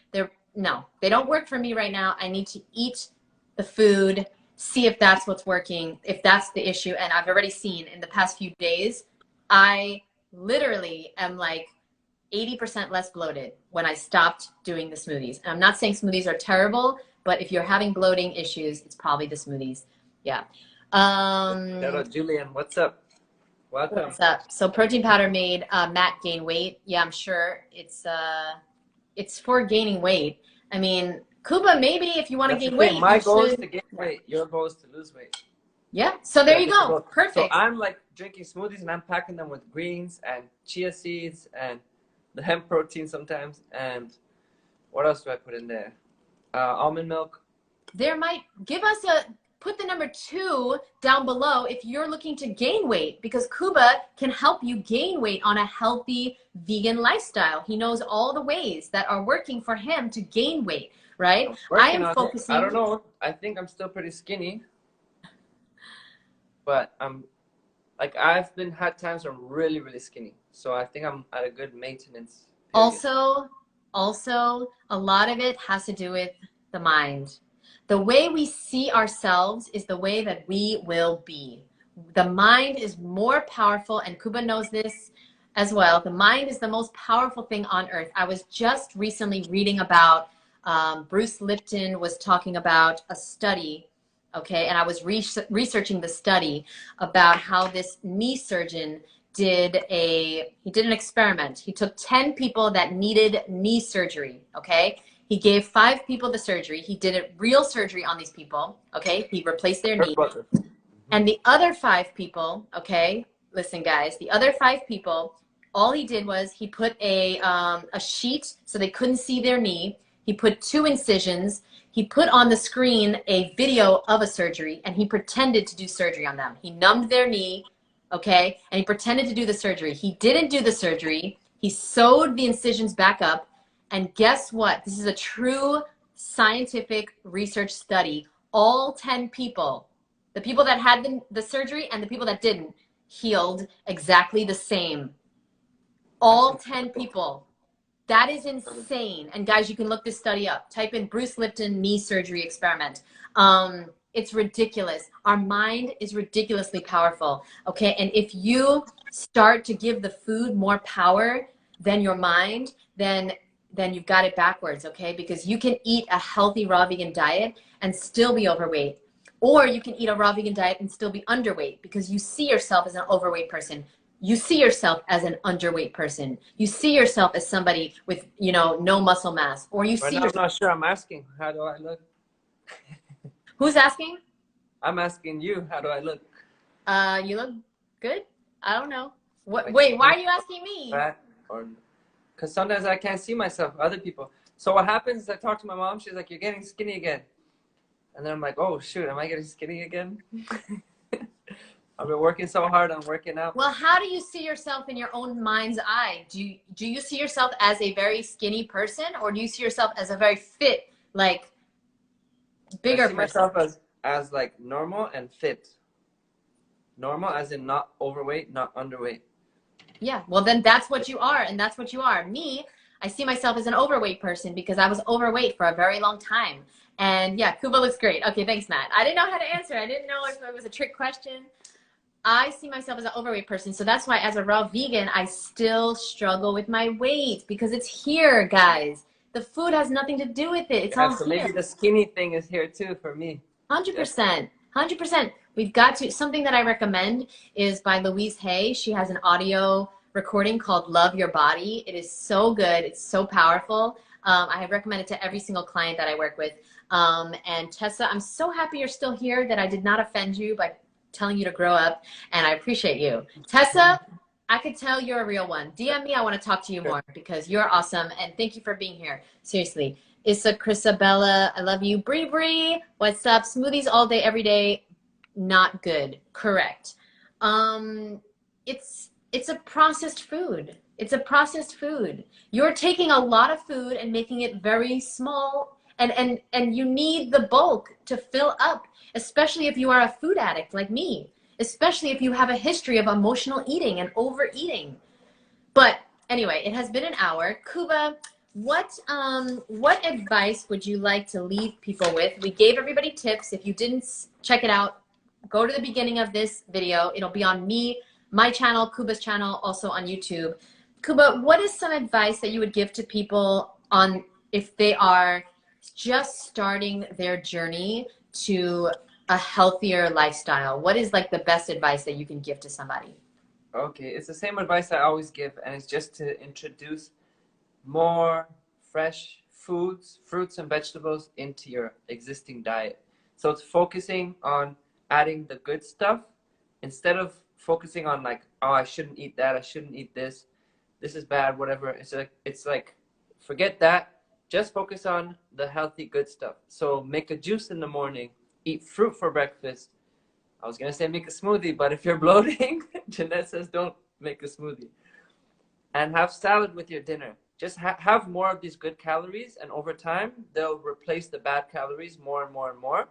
No, they don't work for me right now. I need to eat the food, see if that's what's working, if that's the issue. And I've already seen in the past few days, I literally am like 80% less bloated when I stopped doing the smoothies. And I'm not saying smoothies are terrible, but if you're having bloating issues, it's probably the smoothies. Yeah. Shout out Julian. What's up? Welcome. What's up? So protein powder made Matt gain weight. Yeah, I'm sure it's for gaining weight. I mean, Kuba, maybe if you want to gain weight. My goal is to gain weight. Your goal is to lose weight. Yeah. So there you go. Perfect. So I'm like drinking smoothies and I'm packing them with greens and chia seeds and the hemp protein sometimes. And what else do I put in there? Almond milk. Put the number 2 down below if you're looking to gain weight, because Kuba can help you gain weight on a healthy vegan lifestyle. He knows all the ways that are working for him to gain weight, right? I am focusing. I don't know. I think I'm still pretty skinny, but I've had times where I'm really, really skinny. So I think I'm at a good maintenance period. Also, a lot of it has to do with the mind. The way we see ourselves is the way that we will be. The mind is more powerful, and Kuba knows this as well. The mind is the most powerful thing on earth. I was just recently reading about, Bruce Lipton was talking about a study, okay? And I was researching the study about how this knee surgeon did an experiment. He took 10 people that needed knee surgery, okay? He gave 5 people the surgery. He did a real surgery on these people, okay? He replaced their knee. And the other 5 people, okay, listen guys, the other 5 people, all he did was he put a sheet so they couldn't see their knee. He put 2 incisions. He put on the screen a video of a surgery, and he pretended to do surgery on them. He numbed their knee, okay, and he pretended to do the surgery. He didn't do the surgery. He sewed the incisions back up. And guess what? This is a true scientific research study. All 10 people, the people that had the surgery and the people that didn't, healed exactly the same. All 10 people. That is insane. And guys, you can look this study up. Type in Bruce Lipton knee surgery experiment. It's ridiculous. Our mind is ridiculously powerful. Okay. And if you start to give the food more power than your mind, then then you've got it backwards, okay? Because you can eat a healthy raw vegan diet and still be overweight. Or you can eat a raw vegan diet and still be underweight because you see yourself as an overweight person. You see yourself as an underweight person. You see yourself as somebody with, you know, no muscle mass. Or you see I'm yourself. not sure. I'm asking, how do I look? Who's asking? I'm asking you, how do I look? You look good. I don't know. What? Like, wait, why are you asking me? Fat or because sometimes I can't see myself, other people. So what happens is I talk to my mom. She's like, "You're getting skinny again," and then I'm like, "Oh shoot, am I getting skinny again?" I've been working so hard on working out. Well, how do you see yourself in your own mind's eye? Do you see yourself as a very skinny person, or do you see yourself as a very fit, like bigger I see person? myself as like normal and fit. Normal as in not overweight, not underweight. Yeah, well then that's what you are, and that's what you are. Me, I see myself as an overweight person because I was overweight for a very long time. And yeah, Kuba looks great. Okay, thanks, Matt. I didn't know how to answer. I didn't know if it was a trick question. I see myself as an overweight person. So that's why as a raw vegan, I still struggle with my weight because it's here, guys. The food has nothing to do with it. It's all So here. maybe the skinny thing is here too for me. 100%. 100%. We've got to, something that I recommend is by Louise Hay. She has an audio recording called Love Your Body. It is so good. It's so powerful. I recommend it to every single client that I work with. And Tessa, I'm so happy you're still here, that I did not offend you by telling you to grow up, and I appreciate you. Tessa, I could tell you're a real one. DM me. I want to talk to you more because you're awesome, and thank you for being here. Seriously. Issa Chrisabella, I love you. Bree Bree, what's up? Smoothies all day, every day, not good. Correct. It's a processed food. It's a processed food. You're taking a lot of food and making it very small, and you need the bulk to fill up, especially if you are a food addict like me, especially if you have a history of emotional eating and overeating. But anyway, it has been an hour. Kuba, what advice would you like to leave people with? We gave everybody tips. If you didn't check it out, go to the beginning of this video. It'll be on me, my channel, Kuba's channel, also on YouTube. Kuba, what is some advice that you would give to people on if they are just starting their journey to a healthier lifestyle? What is like the best advice that you can give to somebody? Okay, it's the same advice I always give, and it's just to introduce more fresh foods, fruits and vegetables into your existing diet. So it's focusing on adding the good stuff instead of focusing on like, oh, I shouldn't eat that, I shouldn't eat this, this is bad, whatever. It's like forget that. Just focus on the healthy good stuff. So make a juice in the morning, eat fruit for breakfast. I was gonna say make a smoothie, but if you're bloating, Jeanette says don't make a smoothie. And have salad with your dinner. Just have more of these good calories, and over time, they'll replace the bad calories more and more and more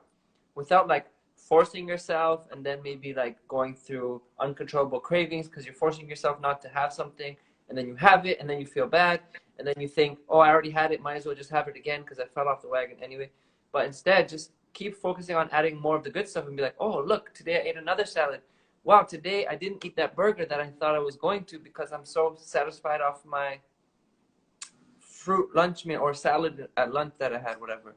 without like forcing yourself and then maybe like going through uncontrollable cravings because you're forcing yourself not to have something, and then you have it and then you feel bad and then you think, oh, I already had it, might as well just have it again because I fell off the wagon anyway. But instead, just keep focusing on adding more of the good stuff and be like, oh, look, today I ate another salad. Wow, today I didn't eat that burger that I thought I was going to because I'm so satisfied off my fruit lunch meal or salad at lunch that I had, whatever.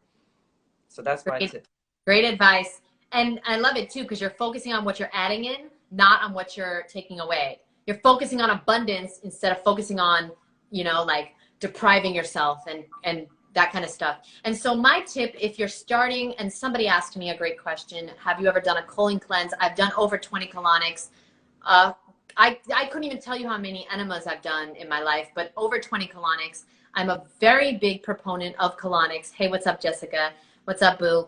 So that's my tip. Great advice. And I love it too because you're focusing on what you're adding in, not on what you're taking away. You're focusing on abundance instead of focusing on, you know, like depriving yourself and that kind of stuff. And so my tip, if you're starting, and somebody asked me a great question, have you ever done a colon cleanse? I've done over 20 colonics. I couldn't even tell you how many enemas I've done in my life, but over 20 colonics. I'm a very big proponent of colonics. Hey, what's up, Jessica? What's up, boo?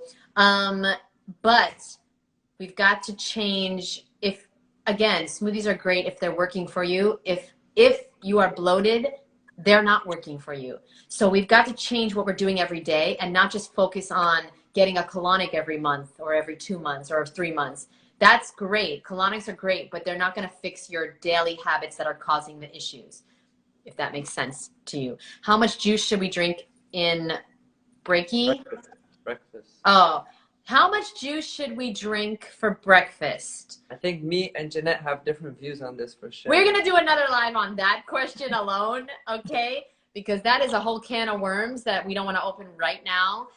But we've got to change. If, again, smoothies are great if they're working for you. If you are bloated, they're not working for you. So we've got to change what we're doing every day and not just focus on getting a colonic every month or every 2 months or 3 months. That's great. Colonics are great, but they're not going to fix your daily habits that are causing the issues, if that makes sense to you. How much juice should we drink in Breaky? Breakfast. Oh, how much juice should we drink for breakfast? I think me and Jeanette have different views on this for sure. We're going to do another live on that question alone, okay? because that is a whole can of worms that we don't want to open right now.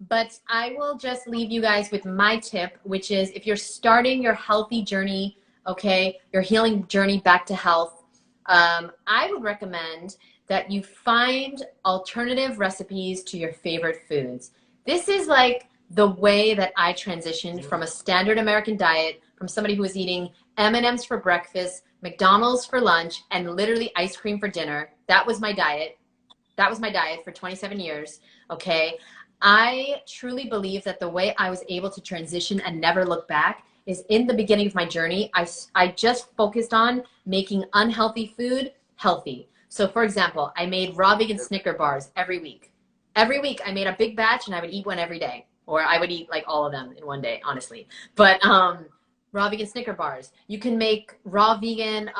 But I will just leave you guys with my tip, which is if you're starting your healthy journey, okay, your healing journey back to health, I would recommend that you find alternative recipes to your favorite foods. This is like the way that I transitioned from a standard American diet, from somebody who was eating M&Ms for breakfast, McDonald's for lunch, and literally ice cream for dinner. That was my diet. That was my diet for 27 years, okay? I truly believe that the way I was able to transition and never look back is in the beginning of my journey, I just focused on making unhealthy food healthy. So for example, I made raw vegan Snicker bars every week. Every week I made a big batch and I would eat one every day. Or I would eat like all of them in one day, honestly. But raw vegan Snicker bars. You can make raw vegan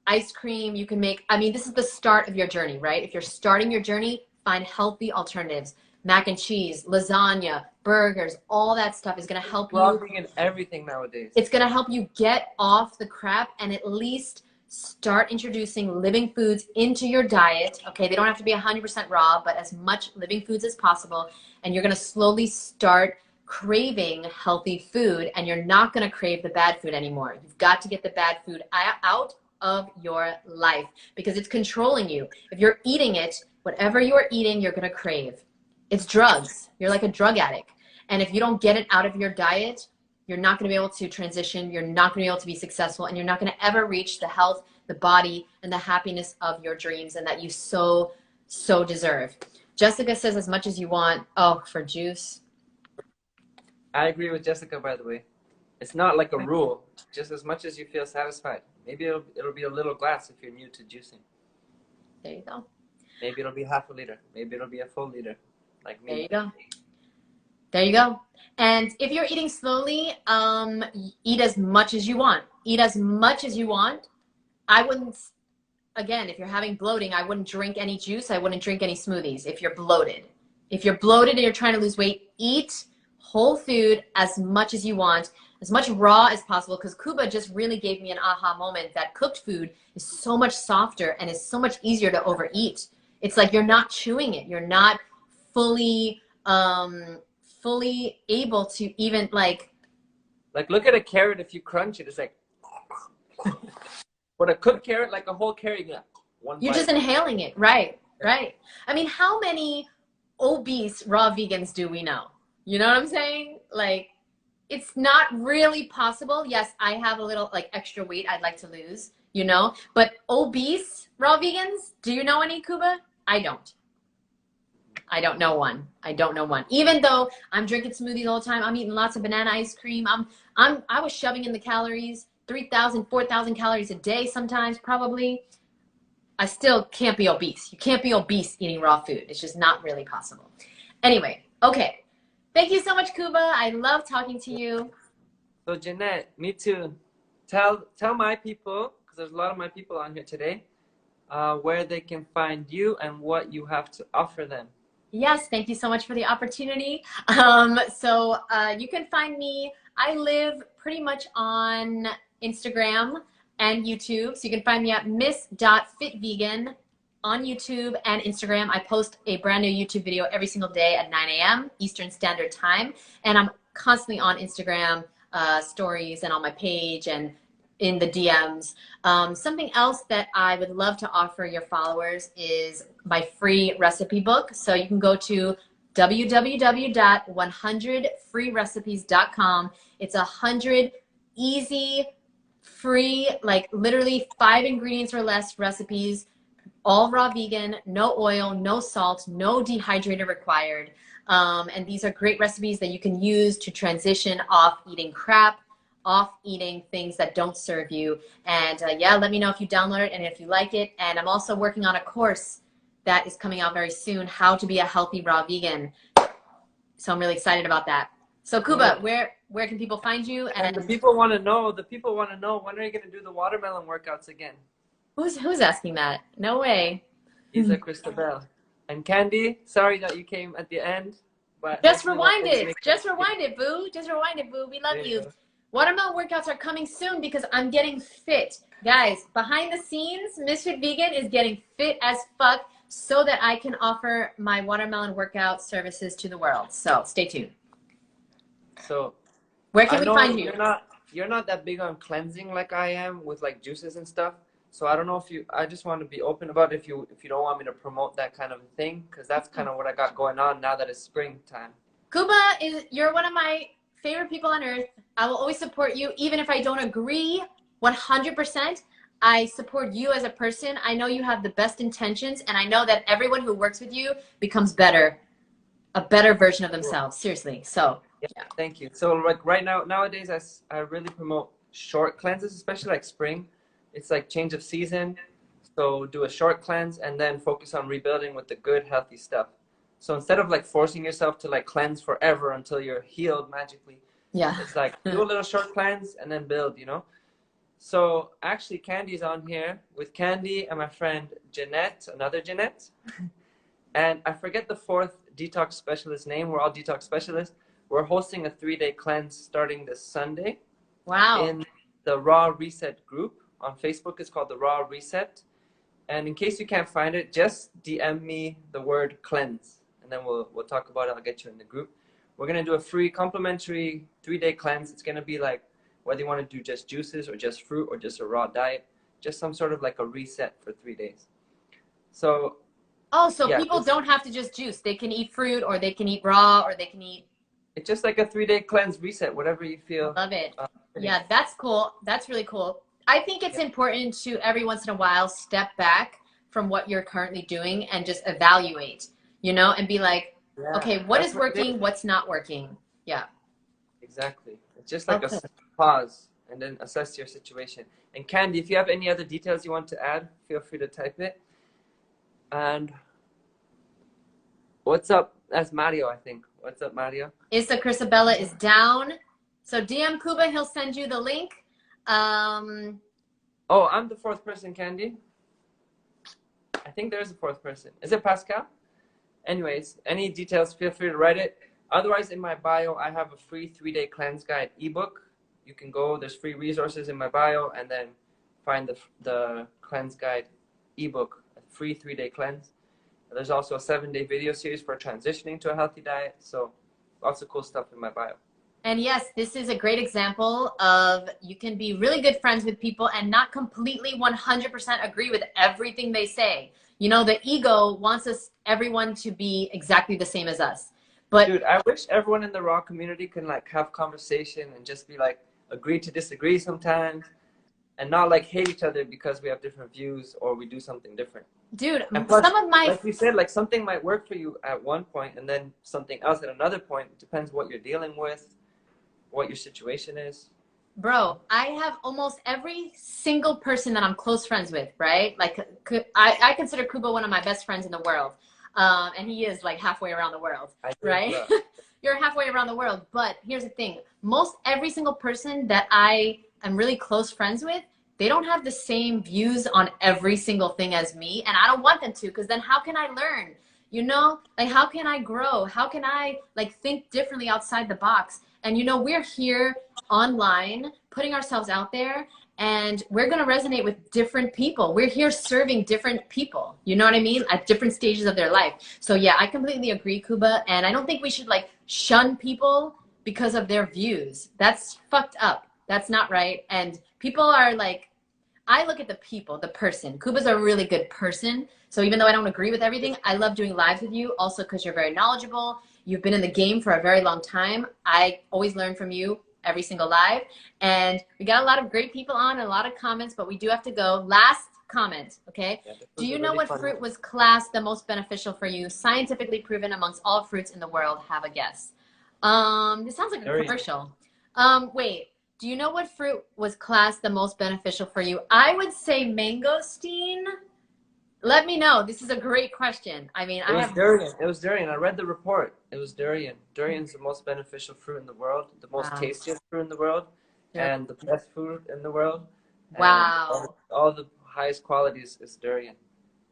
ice cream. You can make, I mean, this is the start of your journey, right? If you're starting your journey, find healthy alternatives. Mac and cheese, lasagna, burgers, all that stuff is going to help you. Raw vegan everything nowadays. It's going to help you get off the crap and at least start introducing living foods into your diet. Okay, they don't have to be 100% raw, but as much living foods as possible. And you're going to slowly start craving healthy food, and you're not going to crave the bad food anymore. You've got to get the bad food out of your life because it's controlling you. If you're eating it, whatever you're eating, you're going to crave. It's drugs. You're like a drug addict. And if you don't get it out of your diet, you're not going to be able to transition. You're not going to be able to be successful, and you're not going to ever reach the health, the body, and the happiness of your dreams and that you so deserve. Jessica says as much as you want. Oh, for juice. I agree with Jessica, by the way. It's not like a rule. Just as much as you feel satisfied. Maybe it'll be a little glass if you're new to juicing. There you go. Maybe it'll be half a liter. Maybe it'll be a full liter, like me. There you go. There you go. And if you're eating slowly, eat as much as you want. Eat as much as you want. I wouldn't, again, if you're having bloating, I wouldn't drink any juice. I wouldn't drink any smoothies if you're bloated. If you're bloated and you're trying to lose weight, eat whole food as much as you want, as much raw as possible, because Kuba just really gave me an aha moment that cooked food is so much softer and is so much easier to overeat. It's like you're not chewing it. You're not fully able to even like look at a carrot. If you crunch it, it's like but a cooked carrot, like a whole carrot, you're just inhaling it. Right. I mean, how many obese raw vegans do we know? You know what I'm saying? Like, it's not really possible. Yes, I have a little like extra weight I'd like to lose, you know, but obese raw vegans, do you know any, Kuba? I don't know one. Even though I'm drinking smoothies all the time, I'm eating lots of banana ice cream. I was shoving in the calories, 3,000, 4,000 calories a day sometimes, probably. I still can't be obese. You can't be obese eating raw food. It's just not really possible. Anyway, okay. Thank you so much, Kuba. I love talking to you. So Jeanette, me too. Tell my people, because there's a lot of my people on here today, where they can find you and what you have to offer them. Yes, thank you so much for the opportunity. So you can find me. I live pretty much on Instagram and YouTube. So you can find me at Ms.FitVegan on YouTube and Instagram. I post a brand new YouTube video every single day at 9 a.m. Eastern Standard Time. And I'm constantly on Instagram stories and on my page and in the DMs. Something else that I would love to offer your followers is my free recipe book. So you can go to www.100freerecipes.com. It's 100 easy, free, like literally 5 ingredients or less recipes, all raw vegan, no oil, no salt, no dehydrator required. And these are great recipes that you can use to transition off eating crap, off eating things that don't serve you. And yeah, let me know if you download it and if you like it. And I'm also working on a course that is coming out very soon, how to be a healthy raw vegan. So I'm really excited about that. So Kuba, where can people find you? And the people want to know, when are you going to do the watermelon workouts again? Who's asking that? No way. Isa Christabel. And Candy, sorry that you came at the end. But just rewind it. Just rewind it, boo. Just rewind it, boo. We love you. Watermelon workouts are coming soon because I'm getting fit. Guys, behind the scenes, MsFitVegan is getting fit as fuck. so that I can offer my watermelon workout services to the world. So stay tuned. So where can we find you? You're not that big on cleansing like I am with like juices and stuff. So I don't know if you, I just want to be open about it if you don't want me to promote that kind of thing, because that's kind of what I got going on now that it's springtime. Kuba, you're one of my favorite people on earth. I will always support you, even if I don't agree 100%. I support you as a person. I know you have the best intentions, and I know that everyone who works with you becomes better, a better version of themselves. Seriously. So yeah. Thank you. So like right now, nowadays, I really promote short cleanses, especially like spring. It's like change of season. So do a short cleanse and then focus on rebuilding with the good, healthy stuff. So instead of like forcing yourself to like cleanse forever until you're healed magically, yeah, it's like do a little short cleanse and then build, you know? So actually Candy's on here with Candy and my friend Jeanette, another Jeanette. And I forget the fourth detox specialist name. We're all detox specialists. We're hosting a 3-day cleanse starting this Sunday. Wow. In the Raw Reset group on Facebook. It's called the Raw Reset. And in case you can't find it, just DM me the word cleanse. And then we'll talk about it. I'll get you in the group. We're going to do a free complimentary 3-day cleanse. It's going to be like whether you want to do just juices or just fruit or just a raw diet. Just some sort of like a reset for 3 days. So oh, so yeah, people don't have to just juice. They can eat fruit, or they can eat raw, or they can eat. It's just like a 3-day cleanse reset, whatever you feel. Love it. Yeah, that's cool. That's really cool. I think it's important to every once in a while step back from what you're currently doing and just evaluate, you know, and be like, okay, what is working? What's not working? Yeah. Exactly. It's just like a pause and then assess your situation. And Candy, if you have any other details you want to add, feel free to type it. And what's up? That's Mario, I think. What's up, Mario? Issa Chrisabella is down. So DM Kuba, he'll send you the link. Oh, I'm the fourth person, Candy. I think there's a fourth person. Is it Pascal? Anyways, any details, feel free to write it. Otherwise, in my bio, I have a free 3-day cleanse guide ebook. You can go, there's free resources in my bio, and then find the cleanse guide ebook, a free 3-day cleanse. There's also a 7-day video series for transitioning to a healthy diet. So lots of cool stuff in my bio. And yes, this is a great example of you can be really good friends with people and not completely 100% agree with everything they say. You know, the ego wants everyone to be exactly the same as us. But dude, I wish everyone in the Raw community can like have conversation and just be like agree to disagree sometimes and not like hate each other because we have different views or we do something different. Dude, plus, some of my... like we said, like something might work for you at one point and then something else at another point. It depends what you're dealing with, what your situation is. Bro, I have almost every single person that I'm close friends with, right? Like, I consider Kuba one of my best friends in the world. And he is like halfway around the world, right? You're halfway around the world. But here's the thing. Most every single person that I am really close friends with, they don't have the same views on every single thing as me. And I don't want them to, because then how can I learn? You know, like how can I grow? How can I like think differently outside the box? And, you know, we're here online putting ourselves out there, and we're going to resonate with different people. We're here serving different people, you know what I mean, at different stages of their life. So, yeah, I completely agree, Kuba. And I don't think we should, like, shun people because of their views. That's fucked up. That's not right. And people are, like, I look at the people, the person. Kuba's a really good person. So even though I don't agree with everything, I love doing lives with you also because you're very knowledgeable. You've been in the game for a very long time. I always learn from you every single live. And we got a lot of great people on and a lot of comments, but we do have to go. Last comment, okay? Yeah, do you know what fruit was classed the most beneficial for you? Scientifically proven amongst all fruits in the world. Have a guess. This sounds like a commercial. Wait. Do you know what fruit was classed the most beneficial for you? I would say mangosteen. Let me know. This is a great question. I mean, durian. It was durian. I read the report. It was durian. Durian's the most beneficial fruit in the world, the most tastiest fruit in the world, and the best food in the world. Wow. All the highest qualities is durian.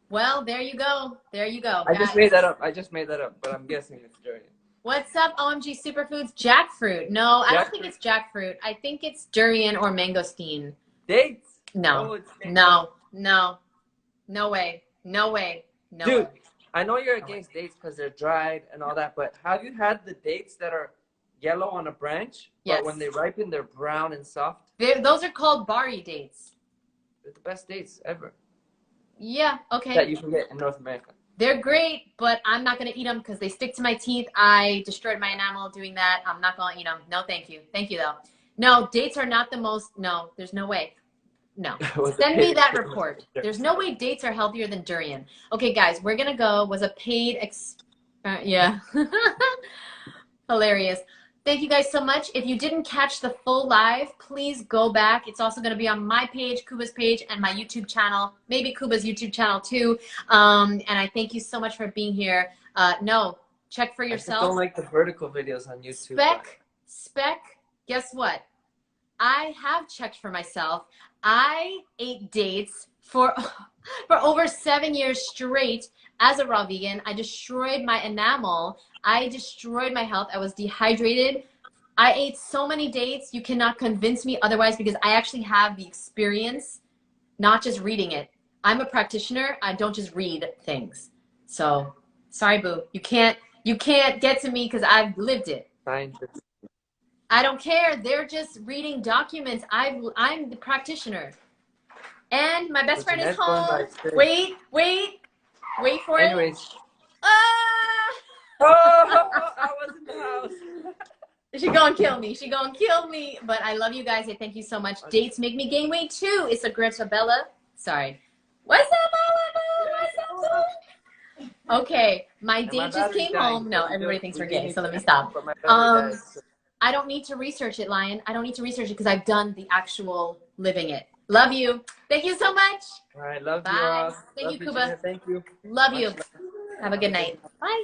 Well, there you go. There you go. I just made that up. But I'm guessing it's durian. What's up, OMG Superfoods? Jackfruit. No, I don't think it's jackfruit. I think it's durian or mangosteen. Dates? No. No way. No way. No. Dude, I know you're against dates because they're dried and all that, but have you had the dates that are yellow on a branch, Yes. but when they ripen, they're brown and soft? Those are called bari dates. They're the best dates ever. Yeah, okay. That you can get in North America. They're great, but I'm not going to eat them because they stick to my teeth. I destroyed my enamel doing that. I'm not going to eat them. No, thank you. Thank you, though. No, dates are not the most. No, there's no way. No. Send me that report. There's no way dates are healthier than durian. Okay, guys, we're going to go. Was a paid yeah. Hilarious. Thank you guys so much. If you didn't catch the full live, please go back. It's also going to be on my page, Kuba's page, and my YouTube channel, maybe Kuba's YouTube channel too. And I thank you so much for being here. No, check for yourself. I don't like the vertical videos on YouTube. Spec, guess what? I have checked for myself. I ate dates for over 7 years straight as a raw vegan. I destroyed my enamel. I destroyed my health. I was dehydrated. I ate so many dates. You cannot convince me otherwise because I actually have the experience, not just reading it. I'm a practitioner. I don't just read things. So sorry, boo. You can't get to me because I've lived it. Scientists. I don't care. They're just reading documents. I'm the practitioner. And my best friend is home. Wait for it. Anyways. Ah! Oh, I was in the house. She gonna kill me. She gonna kill me. But I love you guys. I thank you so much. Dates make me gain weight too. It's a Greta Bella. Sorry. What's up, Bella? Okay, my date just came home. No, everybody thinks we're gay, so let me stop. I don't need to research it, Lion. I don't need to research it because I've done the actual living it. Love you. Thank you so much. All right, love you. Bye. Thank you, Kuba. Thank you. Love you. Have a good night. Bye.